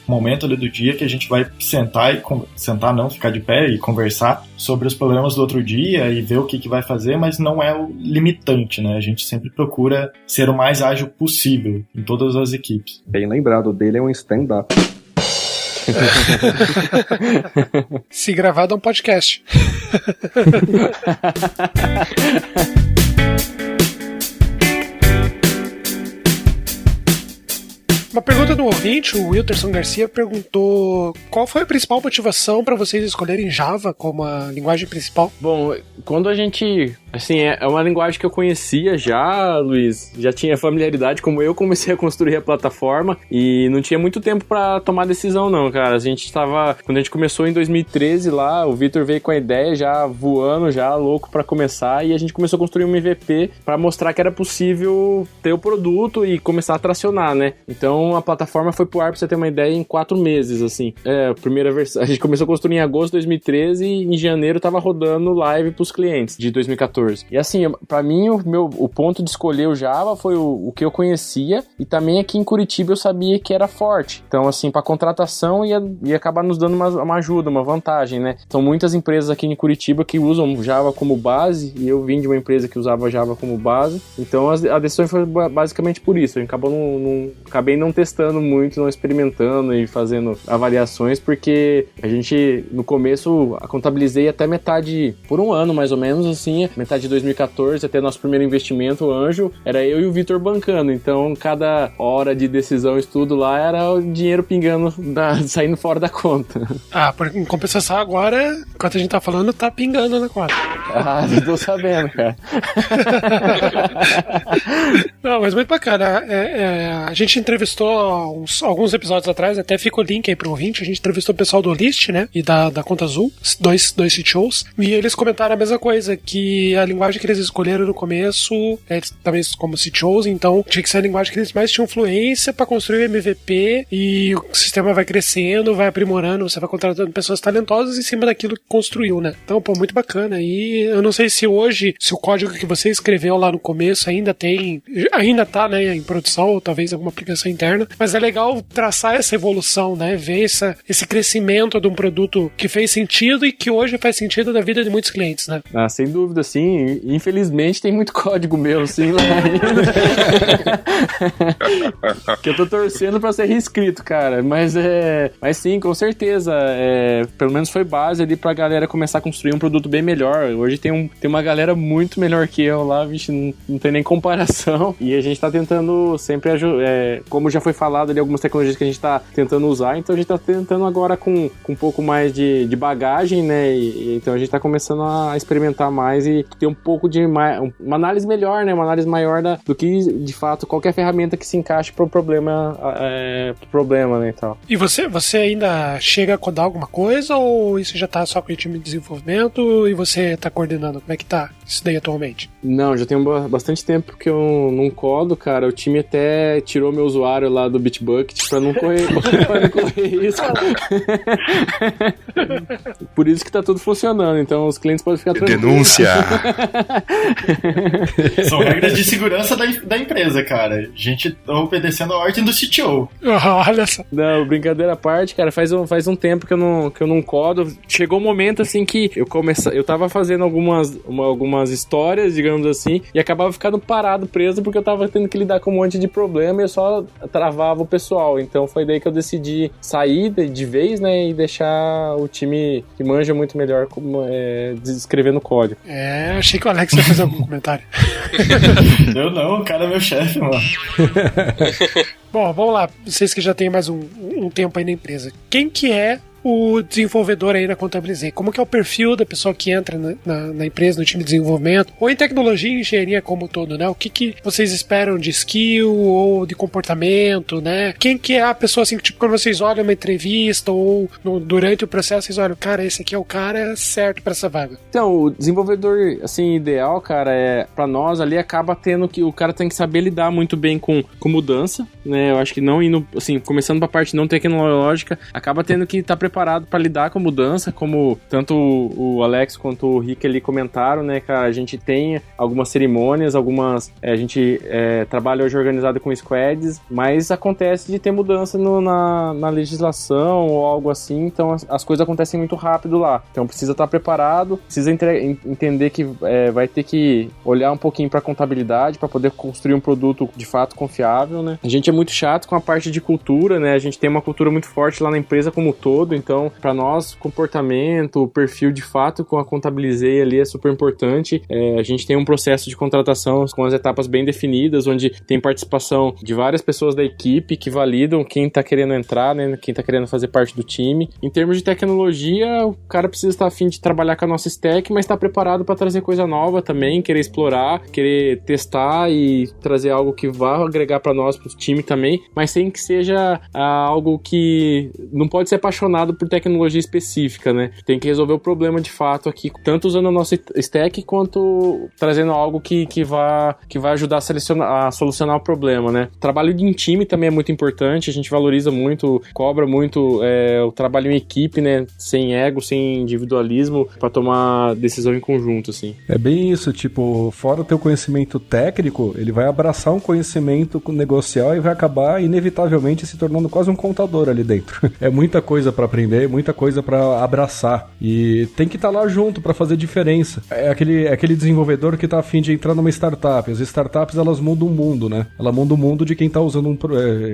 momento ali do dia que a gente vai sentar não, ficar de pé e conversar sobre os problemas do outro dia e ver o que vai fazer, mas não é o limitante, né? A gente sempre procura ser o mais ágil possível em todas as equipes. Bem lembrado, o dele é um stand-up. Se gravado é um podcast. Uma pergunta do ouvinte, o Wilterson Garcia perguntou qual foi a principal motivação para vocês escolherem Java como a linguagem principal? Bom, quando a gente... Assim, é uma linguagem que eu conhecia já, Luiz, já tinha familiaridade, como eu comecei a construir a plataforma e não tinha muito tempo pra tomar decisão não, cara. Quando a gente começou em 2013 lá, o Vitor veio com a ideia já voando, já louco pra começar, e a gente começou a construir um MVP pra mostrar que era possível ter o produto e começar a tracionar, né? Então a plataforma foi pro ar, pra você ter uma ideia, em 4 meses, assim. A primeira versão, a gente começou a construir em agosto de 2013 e em janeiro tava rodando live pros clientes de 2014. E assim, pra mim, o ponto de escolher o Java foi o que eu conhecia, e também aqui em Curitiba eu sabia que era forte. Então, assim, pra contratação ia acabar nos dando uma ajuda, uma vantagem, né? São muitas empresas aqui em Curitiba que usam Java como base, e eu vim de uma empresa que usava Java como base. Então, a decisão foi basicamente por isso. Eu acabei não testando muito, não experimentando e fazendo avaliações, porque a gente, no começo, contabilizei até metade, por um ano mais ou menos, assim, metade de 2014 até nosso primeiro investimento, o Anjo, era eu e o Vitor bancando. Então, cada hora de decisão, estudo lá, era o dinheiro pingando, saindo fora da conta. Em compensação agora, enquanto a gente tá falando, tá pingando na conta. Eu tô sabendo, cara. Não, mas muito bacana. A gente entrevistou alguns episódios atrás, até fica o link aí pro ouvinte, a gente entrevistou o pessoal do List, né, e da Conta Azul, dois CTOs, e eles comentaram a mesma coisa, que a linguagem que eles escolheram no começo, eles também como CTOs, então tinha que ser a linguagem que eles mais tinham influência para construir o MVP, e o sistema vai crescendo, vai aprimorando, você vai contratando pessoas talentosas em cima daquilo que construiu, né? Então, muito bacana. E eu não sei se hoje, se o código que você escreveu lá no começo ainda tá, né, em produção, ou talvez alguma aplicação interna, mas é legal traçar essa evolução, né? Ver esse crescimento de um produto que fez sentido e que hoje faz sentido na vida de muitos clientes, né? Sem dúvida, sim. Infelizmente tem muito código meu, sim, lá ainda. Que eu tô torcendo pra ser reescrito, cara. Mas sim, com certeza. Pelo menos foi base ali pra galera começar a construir um produto bem melhor. Hoje tem uma galera muito melhor que eu lá, vixe, não tem nem comparação. E a gente tá tentando sempre como já foi falado ali, algumas tecnologias que a gente tá tentando usar, então a gente tá tentando agora com um pouco mais de bagagem, né? Então a gente tá começando a experimentar mais e ter um pouco de uma análise melhor, né? Uma análise maior do que, de fato, qualquer ferramenta que se encaixe pro problema, né, e tal. E você ainda chega a codar alguma coisa, ou isso já tá só com o time de desenvolvimento e você tá coordenando? Como é que tá isso daí atualmente? Não, já tem bastante tempo que eu não codo, cara. O time até tirou meu usuário lá do Bitbucket pra não correr, pra não correr risco. Por isso que tá tudo funcionando, então os clientes podem ficar tranquilos. Denúncia! São regras de segurança da empresa, cara. A gente tá obedecendo a ordem do CTO. Olha só. Não, brincadeira à parte, cara, faz um tempo que eu não codo. Chegou um momento, assim, que eu tava fazendo algumas histórias, digamos assim, e acabava ficando parado, preso, porque eu tava tendo que lidar com um monte de problema e eu só travava o pessoal. Então foi daí que eu decidi sair de vez, né, e deixar o time que manja muito melhor escrevendo código. Achei que o Alex ia fazer algum comentário. Eu não, o cara é meu chefe, mano. Bom, vamos lá. Vocês que já têm mais um tempo aí na empresa. Quem que é o desenvolvedor aí na Contabilizei? Como que é o perfil da pessoa que entra na empresa, no time de desenvolvimento, ou em tecnologia e engenharia como um todo, né? O que vocês esperam de skill ou de comportamento, né? Quem que é a pessoa, assim, que, tipo, quando vocês olham uma entrevista ou durante o processo, vocês olham, cara, esse aqui é o cara certo pra essa vaga? Então, o desenvolvedor, assim, ideal, cara, pra nós ali, acaba tendo que o cara tem que saber lidar muito bem com mudança, né? Eu acho que não indo, assim, começando pra parte não tecnológica, acaba tendo que estar preparado para lidar com a mudança, como tanto o Alex quanto o Rick ali comentaram, né, cara, a gente tem algumas cerimônias, a gente trabalha hoje organizado com squads, mas acontece de ter mudança na legislação ou algo assim, então as coisas acontecem muito rápido lá, então precisa estar preparado, precisa entender que vai ter que olhar um pouquinho para a contabilidade para poder construir um produto de fato confiável, né, a gente é muito chato com a parte de cultura, né? A gente tem uma cultura muito forte lá na empresa como um todo, então, para nós, comportamento, o perfil de fato com a Contabilizei ali é super importante. A gente tem um processo de contratação com as etapas bem definidas, onde tem participação de várias pessoas da equipe que validam quem tá querendo entrar, né? Quem tá querendo fazer parte do time. Em termos de tecnologia, o cara precisa estar a fim de trabalhar com a nossa stack, mas tá preparado para trazer coisa nova também, querer explorar, querer testar e trazer algo que vá agregar para nós, pro time também, mas sem que seja algo que não pode ser apaixonado por tecnologia específica, né? Tem que resolver o problema de fato aqui, tanto usando a nossa stack quanto trazendo algo que vai ajudar a solucionar o problema, né? O trabalho em time também é muito importante, a gente valoriza muito, cobra muito o trabalho em equipe, né? Sem ego, sem individualismo, para tomar decisão em conjunto, assim. É bem isso, tipo, fora o teu conhecimento técnico, ele vai abraçar um conhecimento negocial e vai acabar inevitavelmente se tornando quase um contador ali dentro. É muita coisa pra aprender, muita coisa pra abraçar e tem que estar lá junto pra fazer diferença. É aquele desenvolvedor que tá a fim de entrar numa startup. As startups, elas mudam o mundo, né? Ela muda o mundo de quem tá usando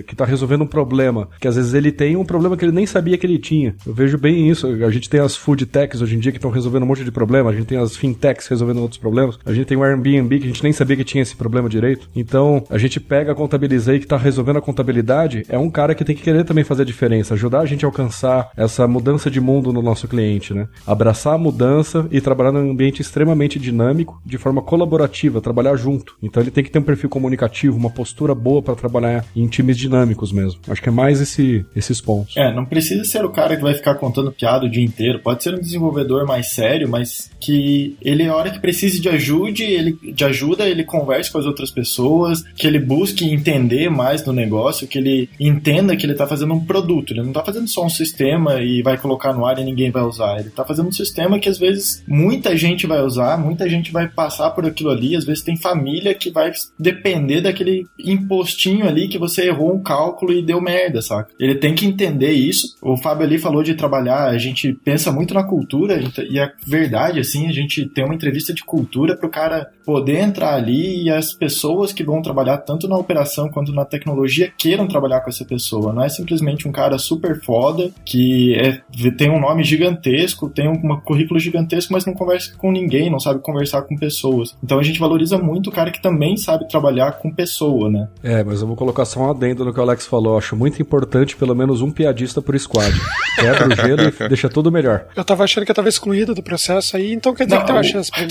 que tá resolvendo um problema, que às vezes ele tem um problema que ele nem sabia que ele tinha. Eu vejo bem isso. A gente tem as food techs hoje em dia que estão resolvendo um monte de problema, a gente tem as fintechs resolvendo outros problemas, a gente tem o Airbnb que a gente nem sabia que tinha esse problema direito. Então, a gente pega a Contabilizei que tá resolvendo a contabilidade, é um cara que tem que querer também fazer a diferença, ajudar a gente a alcançar essa mudança de mundo no nosso cliente, né? Abraçar a mudança e trabalhar num ambiente extremamente dinâmico, de forma colaborativa, trabalhar junto. Então ele tem que ter um perfil comunicativo, uma postura boa para trabalhar em times dinâmicos mesmo. Acho que é mais esses pontos. Não precisa ser o cara que vai ficar contando piada o dia inteiro. Pode ser um desenvolvedor mais sério, mas que ele, a hora que precise de ajuda, ele converse com as outras pessoas, que ele busque entender mais do negócio, que ele entenda que ele tá fazendo um produto. Ele não tá fazendo só um sistema e vai colocar no ar e ninguém vai usar. Ele tá fazendo um sistema que às vezes muita gente vai usar, muita gente vai passar por aquilo ali, às vezes tem família que vai depender daquele impostinho ali que você errou um cálculo e deu merda, saca? Ele tem que entender isso. O Fábio ali falou de trabalhar, a gente pensa muito na cultura e a verdade, assim, a gente tem uma entrevista de cultura pro cara poder entrar ali e as pessoas que vão trabalhar tanto na operação quanto na tecnologia queiram trabalhar com essa pessoa. Não é simplesmente um cara super foda que tem um nome gigantesco, tem um currículo gigantesco, mas não conversa com ninguém, não sabe conversar com pessoas. Então a gente valoriza muito o cara que também sabe trabalhar com pessoa, né? Mas eu vou colocar só um adendo no que o Alex falou. Eu acho muito importante pelo menos um piadista por squad. Quebra o gelo e deixa tudo melhor. Eu tava achando que eu tava excluído do processo aí, então quer dizer que tem uma chance pra mim.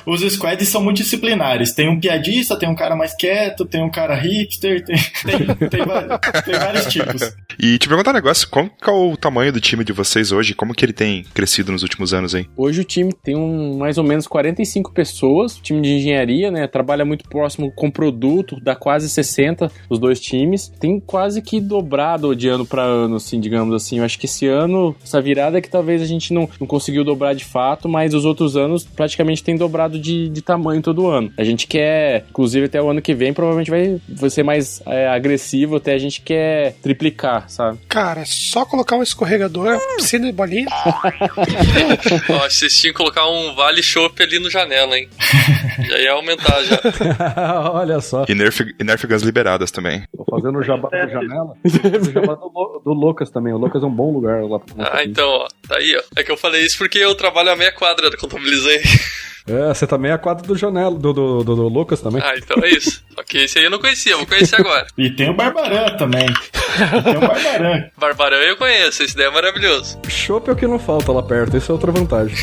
Os squads são multidisciplinares. Tem um piadista, tem um cara mais quieto, tem um cara hipster, tem vários tipos. E te perguntar um negócio, qual que é o tamanho do time de vocês hoje? Como que ele tem crescido nos últimos anos, hein? Hoje o time tem mais ou menos 45 pessoas, time de engenharia, né? Trabalha muito próximo com produto, dá quase 60 os dois times. Tem quase que dobrado de ano para ano, assim, digamos assim. Eu acho que esse ano, essa virada é que talvez a gente não conseguiu dobrar de fato, mas os outros anos praticamente tem dobrado de tamanho todo ano. A gente quer, inclusive até o ano que vem, provavelmente vai ser mais agressivo, até a gente quer triplicar, sabe? Cara, é só colocar um escorregador, piscina de bolinha. Ó, vocês tinham que colocar um vale chopp ali no janela, hein? Já ia aumentar, já. Olha só. E Nerf Guns liberadas também. Tô fazendo o jabá do janela. O jabá do Lucas também. O Lucas é um bom lugar lá pra então, ó. Tá aí, ó. É que eu falei isso porque eu trabalho a meia quadra da Contabilizei. Você também é a quadra do janela, do Lucas também. Então é isso. Só que esse aí eu não conhecia, vou conhecer agora. E tem o Barbarã também. Barbarã eu conheço, esse daí é maravilhoso. Chopp é o que não falta lá perto, essa é outra vantagem.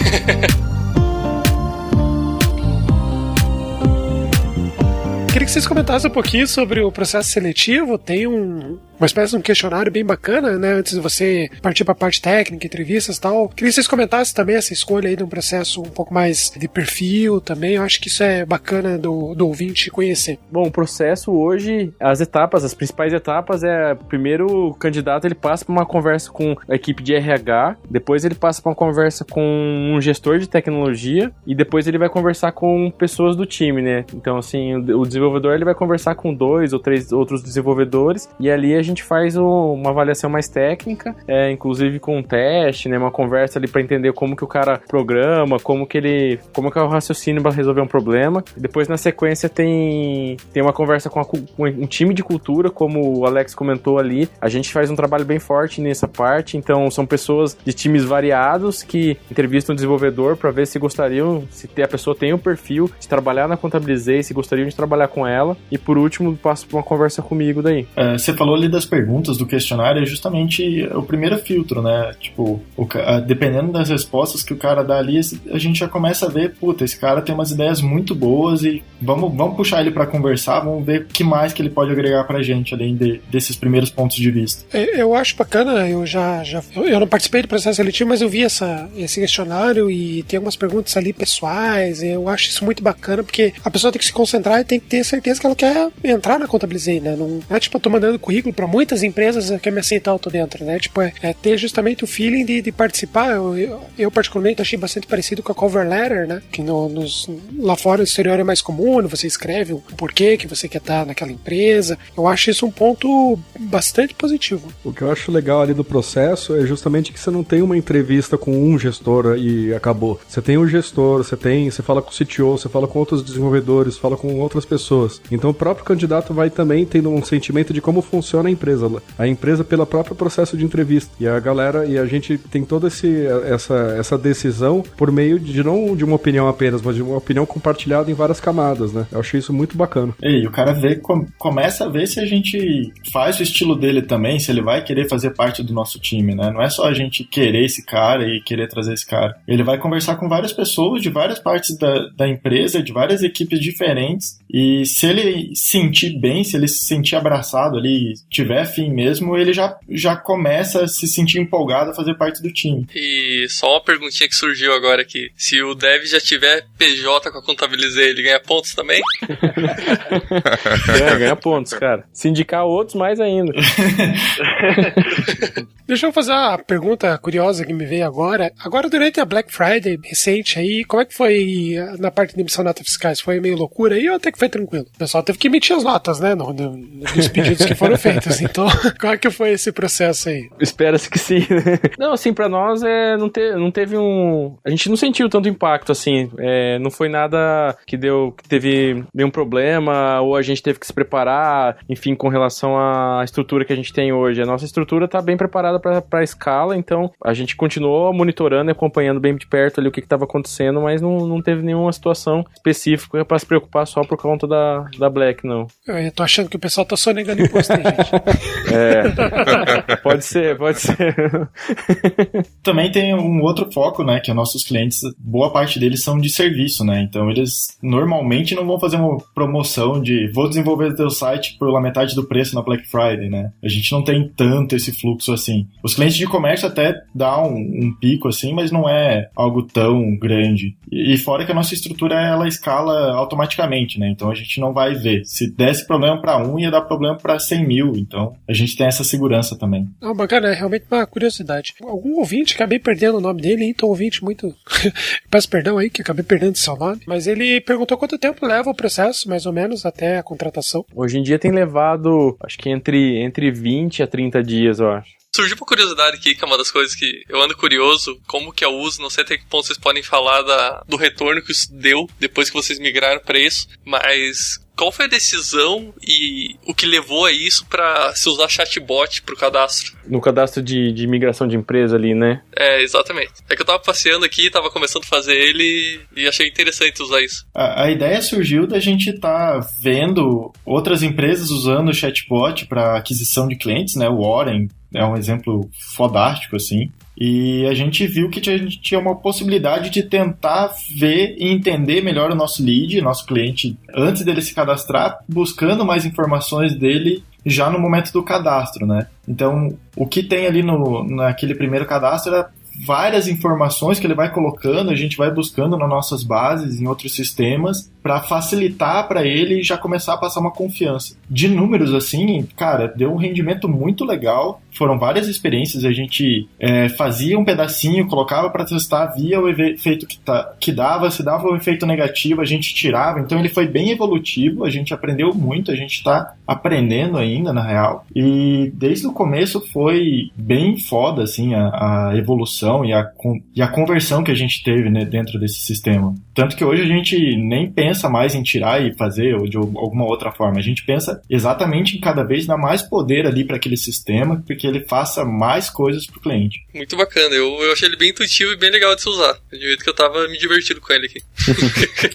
Queria que vocês comentassem um pouquinho sobre o processo seletivo. Tem uma espécie de um questionário bem bacana, né? Antes de você partir para a parte técnica, entrevistas e tal. Queria que vocês comentassem também essa escolha aí de um processo um pouco mais de perfil também. Eu acho que isso é bacana do ouvinte conhecer. Bom, o processo hoje, as principais etapas primeiro o candidato ele passa por uma conversa com a equipe de RH, depois ele passa por uma conversa com um gestor de tecnologia e depois ele vai conversar com pessoas do time, né? Então, assim, o desenvolvedor desenvolvedor ele vai conversar com 2 ou 3 outros desenvolvedores e ali a gente faz uma avaliação mais técnica, inclusive com um teste, né, uma conversa ali para entender como que o cara programa, como que é o raciocínio para resolver um problema. E depois na sequência tem uma conversa com um time de cultura, como o Alex comentou ali. A gente faz um trabalho bem forte nessa parte, então são pessoas de times variados que entrevistam o desenvolvedor para ver se gostariam, se a pessoa tem o perfil de trabalhar na Contabilizei, se gostariam de trabalhar com ela. E por último, passo por uma conversa comigo daí. Você falou ali das perguntas do questionário, é justamente o primeiro filtro, né? Tipo, dependendo das respostas que o cara dá ali, a gente já começa a ver, puta, esse cara tem umas ideias muito boas e vamos puxar ele pra conversar, vamos ver o que mais que ele pode agregar pra gente, além desses primeiros pontos de vista. Eu acho bacana, eu não participei do processo seletivo, mas eu vi esse questionário e tem algumas perguntas ali pessoais, eu acho isso muito bacana, porque a pessoa tem que se concentrar e tem que ter certeza que ela quer entrar na Contabilizei, né? Não é tipo, eu tô mandando currículo pra muitas empresas, quer me aceitar, eu tô dentro, né? Tipo, é ter justamente o feeling de participar. Eu particularmente achei bastante parecido com a cover letter, né? Que lá fora no exterior é mais comum, você escreve o porquê que você quer estar naquela empresa. Eu acho isso um ponto bastante positivo. O que eu acho legal ali do processo é justamente que você não tem uma entrevista com um gestor e acabou. Você tem um gestor, você fala com o CTO, você fala com outros desenvolvedores, fala com outras pessoas. Então o próprio candidato vai também tendo um sentimento de como funciona a empresa pelo próprio processo de entrevista. E a gente tem toda essa decisão por meio não de uma opinião apenas, mas de uma opinião compartilhada em várias camadas, né? Eu achei isso muito bacana. E o cara começa a ver se a gente faz o estilo dele também, se ele vai querer fazer parte do nosso time, né? Não é só a gente querer esse cara e querer trazer esse cara. Ele vai conversar com várias pessoas de várias partes da empresa, de várias equipes diferentes, e se ele sentir bem, se ele se sentir abraçado ali, tiver fim mesmo, ele já começa a se sentir empolgado a fazer parte do time. E só uma perguntinha que surgiu agora aqui. Se o Dev já tiver PJ com a Contabilizei, ele ganha pontos também? Ganha pontos, cara. Se indicar outros, mais ainda. Deixa eu fazer uma pergunta curiosa que me veio agora. Agora, durante a Black Friday recente aí, como é que foi na parte de emissão de notas fiscais? Foi meio loucura aí ou até que foi tranquilo? O pessoal teve que emitir as notas, né? Dos pedidos que foram feitos. Então, qual é que foi esse processo aí? Espera-se que sim, né? Não, assim, pra nós não teve a gente não sentiu tanto impacto, assim. Não foi nada que teve nenhum problema ou a gente teve que se preparar, enfim, com relação à estrutura que a gente tem hoje. A nossa estrutura tá bem preparada pra escala, então a gente continuou monitorando e acompanhando bem de perto ali o que estava acontecendo, mas não teve nenhuma situação específica pra se preocupar só por conta da Black, não. Eu tô achando que o pessoal tá sonegando imposto aí, gente. Pode ser. Também tem um outro foco, né, que os nossos clientes, boa parte deles são de serviço, né, então eles normalmente não vão fazer uma promoção de vou desenvolver teu site pela metade do preço na Black Friday, né, a gente não tem tanto esse fluxo assim. Os clientes de comércio até dá um pico assim, mas não é algo tão grande. E fora que a nossa estrutura, ela escala automaticamente, né, então a gente não vai ver. Se desse problema para ia dar problema para 100 mil, então a gente tem essa segurança também. Bacana, é realmente uma curiosidade. Algum ouvinte, acabei perdendo o nome dele, então ouvinte muito... Peço perdão aí, que acabei perdendo seu nome, mas ele perguntou quanto tempo leva o processo, mais ou menos, até a contratação. Hoje em dia tem levado, acho que entre 20 a 30 dias, eu acho. Surgiu uma curiosidade aqui, que é uma das coisas que eu ando curioso, como que é o uso, não sei até que ponto vocês podem falar do retorno que isso deu depois que vocês migraram para isso, mas qual foi a decisão e o que levou a isso para se usar chatbot pro cadastro? No cadastro de migração de empresa ali, né? Exatamente. É que eu tava passeando aqui, tava começando a fazer ele e achei interessante usar isso. A ideia surgiu da gente vendo outras empresas usando o chatbot para aquisição de clientes, né? O Warren é um exemplo fodástico, assim. E a gente viu que a gente tinha uma possibilidade de tentar ver e entender melhor o nosso lead, nosso cliente, antes dele se cadastrar, buscando mais informações dele já no momento do cadastro, né? Então, o que tem ali naquele primeiro cadastro era várias informações que ele vai colocando, a gente vai buscando nas nossas bases, em outros sistemas, para facilitar para ele e já começar a passar uma confiança. de números, assim, cara, deu um rendimento muito legal. Foram várias experiências, a gente fazia um pedacinho, colocava para testar, via o efeito que dava, se dava um efeito negativo, a gente tirava. Então ele foi bem evolutivo, a gente aprendeu muito, a gente tá aprendendo ainda, na real. E desde o começo foi bem foda, assim, a evolução e a conversão que a gente teve, né, dentro desse sistema. Tanto que hoje a gente nem pensa mais em tirar e fazer de alguma outra forma. A gente pensa exatamente em cada vez dar mais poder ali para aquele sistema, porque ele faça mais coisas pro cliente. Muito bacana, eu achei ele bem intuitivo e bem legal de se usar. De jeito que eu tava me divertindo com ele aqui.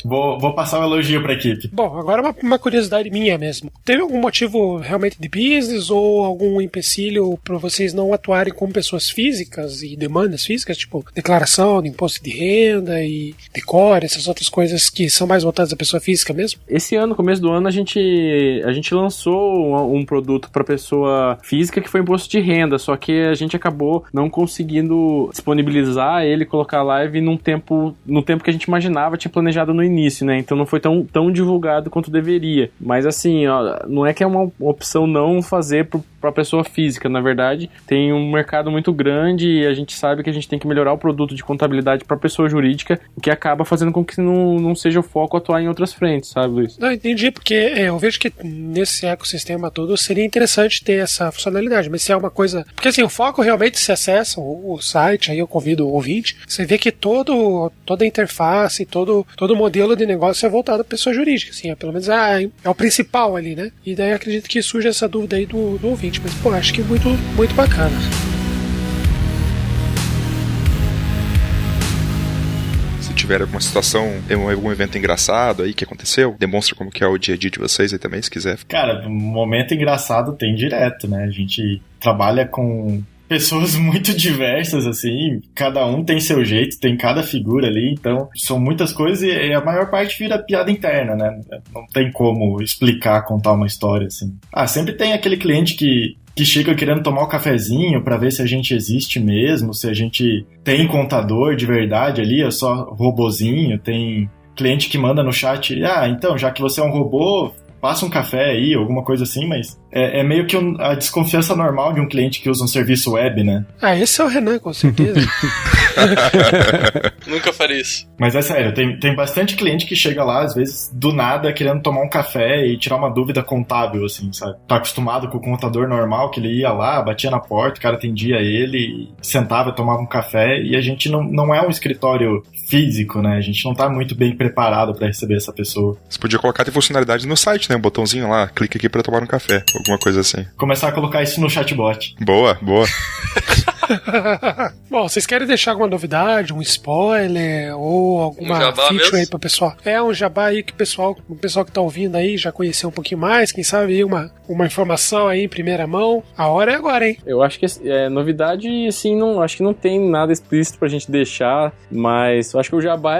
Vou passar um elogio pra equipe. Bom, agora uma curiosidade minha mesmo. Teve algum motivo realmente de business ou algum empecilho para vocês não atuarem como pessoas físicas e demandas físicas, tipo declaração de imposto de renda e decore, essas outras coisas que são mais voltadas à pessoa física mesmo? Esse ano, começo do ano, a gente lançou um produto para pessoa física que foi imposto de renda, só que a gente acabou não conseguindo disponibilizar ele, colocar live no tempo que a gente imaginava, tinha planejado no início, né? Então não foi tão divulgado quanto deveria. Mas assim, ó, não é que é uma opção não fazer para pessoa física, na verdade, tem um mercado muito grande e a gente sabe que a gente tem que melhorar o produto de contabilidade para pessoa jurídica, o que acaba fazendo com que não seja o foco atuar em outras frentes, sabe, Luiz? Não, entendi, porque eu vejo que nesse ecossistema todo seria interessante ter essa funcionalidade, mas se é uma coisa... Porque assim, o foco realmente se acessa o site, aí eu convido o ouvinte, você vê que toda a interface, todo o modelo de negócio é voltado à pessoa jurídica, assim, pelo menos é o principal ali, né? E daí eu acredito que surge essa dúvida aí do ouvinte, mas pô, acho que muito, muito bacana. Se tiver alguma situação, algum evento engraçado aí que aconteceu, demonstra como que é o dia a dia de vocês aí também, se quiser. Cara, um momento engraçado tem direto, né? A gente trabalha com pessoas muito diversas, assim, cada um tem seu jeito, tem cada figura ali, então são muitas coisas e a maior parte vira piada interna, né? Não tem como explicar, contar uma história, assim. Sempre tem aquele cliente que chega querendo tomar um cafezinho pra ver se a gente existe mesmo, se a gente tem contador de verdade ali, é só robozinho. Tem cliente que manda no chat, então, já que você é um robô, passa um café aí, alguma coisa assim, mas é meio que a desconfiança normal de um cliente que usa um serviço web, né? Esse é o Renan, com certeza. Nunca faria isso. Mas é sério, tem bastante cliente que chega lá, às vezes, do nada, querendo tomar um café e tirar uma dúvida contábil, assim, sabe? Tá acostumado com o contador normal, que ele ia lá, batia na porta, o cara atendia ele, sentava, tomava um café, e a gente não é um escritório físico, né? A gente não tá muito bem preparado pra receber essa pessoa. Você podia colocar de funcionalidade no site, né? Um botãozinho lá, clica aqui pra tomar um café, alguma coisa assim. Começar a colocar isso no chatbot. Boa. Bom, vocês querem deixar alguma novidade, um spoiler ou alguma feature mesmo? Aí pro pessoal? Um jabá aí que o pessoal que tá ouvindo aí já conheceu um pouquinho mais, quem sabe aí uma informação aí em primeira mão. A hora é agora, hein? Eu acho que novidade, assim, acho que não tem nada explícito pra gente deixar, mas eu acho que o jabá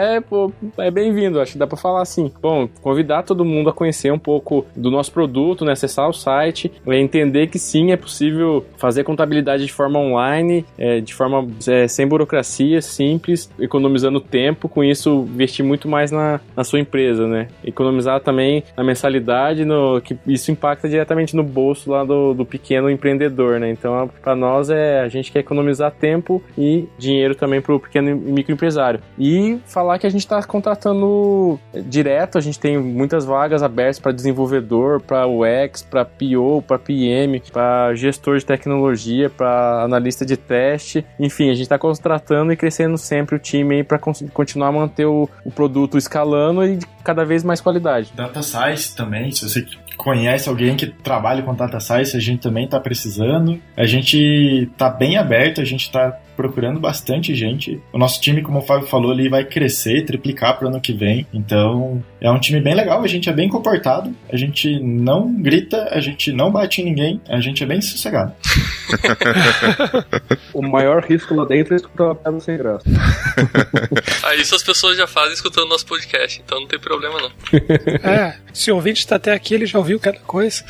é bem-vindo, acho que dá pra falar assim. Bom, convidar todo mundo a conhecer um pouco do nosso produto, né, acessar o site, entender que sim, é possível fazer contabilidade de forma online, de forma sem burocracia, simples, economizando tempo, com isso investir muito mais na sua empresa, né? Economizar também na mensalidade, que isso impacta diretamente no bolso lá do pequeno empreendedor, né? Então, para nós, a gente quer economizar tempo e dinheiro também para o pequeno e microempresário. E falar que a gente está contratando direto, a gente tem muitas vagas abertas para desenvolvedor, para UX, para PO, para PM, para gestor de tecnologia, para analista de teste. Enfim, a gente está contratando e crescendo sempre o time aí para continuar a manter o produto escalando e de cada vez mais qualidade. Data Science também, se você conhece alguém que trabalha com Data Science, a gente também está precisando. A gente está bem aberto, a gente está procurando bastante gente. O nosso time, como o Fábio falou, ele vai crescer, triplicar para o ano que vem. Então, é um time bem legal, a gente é bem comportado, a gente não grita, a gente não bate em ninguém, a gente é bem sossegado. O maior risco lá dentro é escutar uma piada sem graça. Isso as pessoas já fazem escutando nosso podcast, então não tem problema não. Se o ouvinte está até aqui, ele já ouviu cada coisa.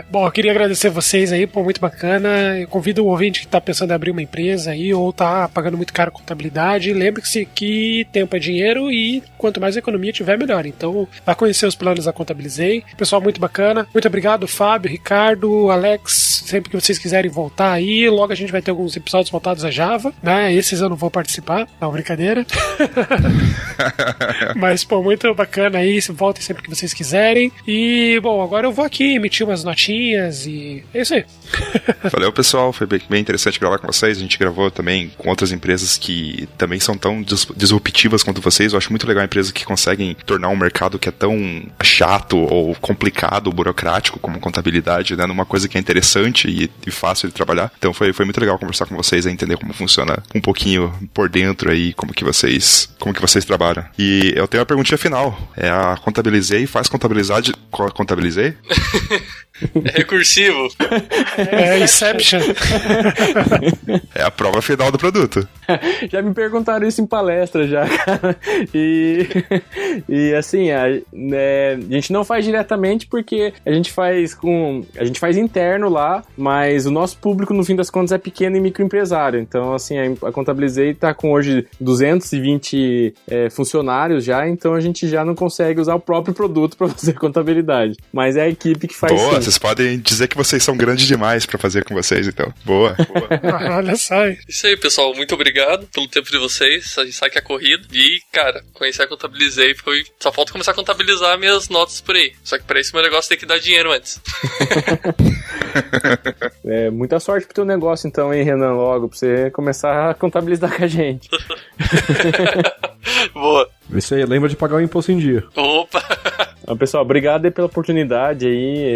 Bom, eu queria agradecer vocês aí, muito bacana. Eu convido o ouvinte que está pensando em abrir uma uma empresa aí ou tá pagando muito caro a contabilidade, lembre-se que tempo é dinheiro e quanto mais economia tiver, melhor. Então, vai conhecer os planos da Contabilizei. Pessoal, muito bacana. Muito obrigado, Fábio, Ricardo, Alex. Sempre que vocês quiserem voltar aí, logo a gente vai ter alguns episódios voltados a Java, né? Esses eu não vou participar, não, brincadeira. Mas, pô, muito bacana aí. Voltem sempre que vocês quiserem. E, bom, agora eu vou aqui emitir umas notinhas e é isso aí. Valeu, pessoal. Foi bem interessante gravar com vocês. A gente gravou também com outras empresas que também são tão disruptivas quanto vocês. Eu acho muito legal empresas que conseguem tornar um mercado que é tão chato ou complicado, ou burocrático como contabilidade, né, numa coisa que é interessante e fácil de trabalhar. Então foi muito legal conversar com vocês, entender como funciona um pouquinho por dentro aí, como que vocês trabalham. E eu tenho uma perguntinha final. A Contabilizei faz contabilidade... Contabilizei? É recursivo. É Inception. É a prova final do produto. Já me perguntaram isso em palestra já, cara. E assim, a gente não faz diretamente porque a gente faz interno lá, mas o nosso público, no fim das contas, é pequeno e microempresário. Então, assim, a Contabilizei tá com hoje 220 funcionários já, então a gente já não consegue usar o próprio produto para fazer contabilidade. Mas é a equipe que faz. Boa, sim. Vocês podem dizer que vocês são grandes demais para fazer com vocês, então. Boa. Olha só. Isso aí, pessoal. Muito obrigado pelo tempo de vocês. A gente sabe que é corrido. E, cara, conhecer a Contabilizei foi... Só falta começar a contabilizar minhas notas por aí. Só que pra isso meu negócio tem que dar dinheiro antes. Muita sorte pro teu negócio então, hein, Renan, logo, pra você começar a contabilizar com a gente. Boa. Isso aí, lembra de pagar o imposto em dia. Opa! Pessoal, obrigado aí pela oportunidade aí,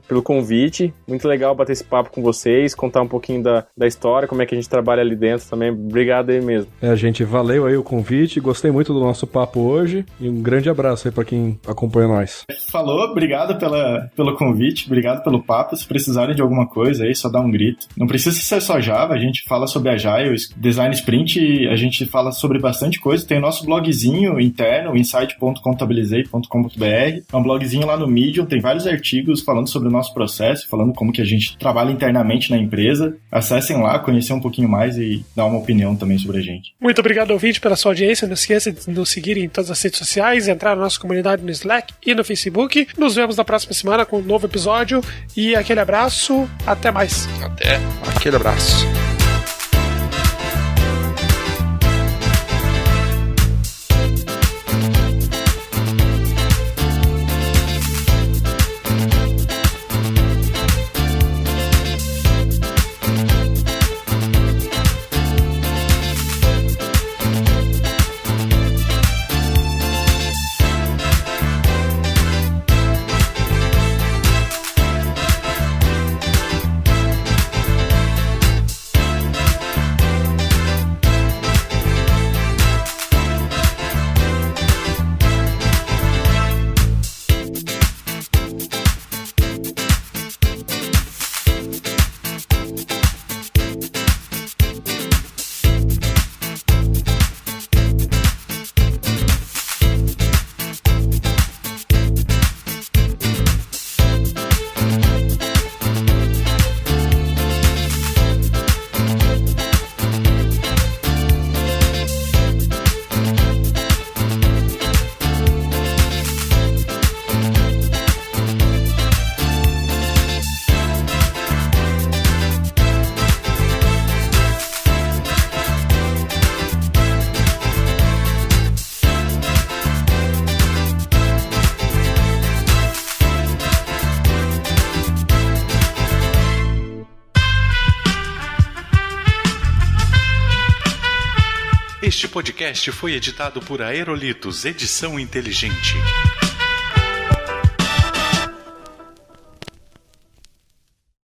pelo convite. Muito legal bater esse papo com vocês, contar um pouquinho da história, como é que a gente trabalha ali dentro também. Obrigado aí mesmo. Gente, valeu aí o convite, gostei muito do nosso papo hoje e um grande abraço aí pra quem acompanha nós. Falou, obrigado pelo convite, obrigado pelo papo. Se precisarem de alguma coisa aí, só dá um grito. Não precisa ser só Java, a gente fala sobre Agile, Design Sprint, a gente fala sobre bastante coisa. Tem o nosso blogzinho interno, insight.contabilizei.com.br. É um blogzinho lá no Medium, tem vários artigos falando sobre o nosso processo, falando como que a gente trabalha internamente na empresa. Acessem lá, conhecer um pouquinho mais e dar uma opinião também sobre a gente. Muito obrigado, ouvinte, pela sua audiência. Não esqueça de nos seguir em todas as redes sociais, entrar na nossa comunidade no Slack e no Facebook. Nos vemos na próxima semana com um novo episódio e aquele abraço. Até mais. Até. Aquele abraço. Este podcast foi editado por Aerolitos Edição Inteligente.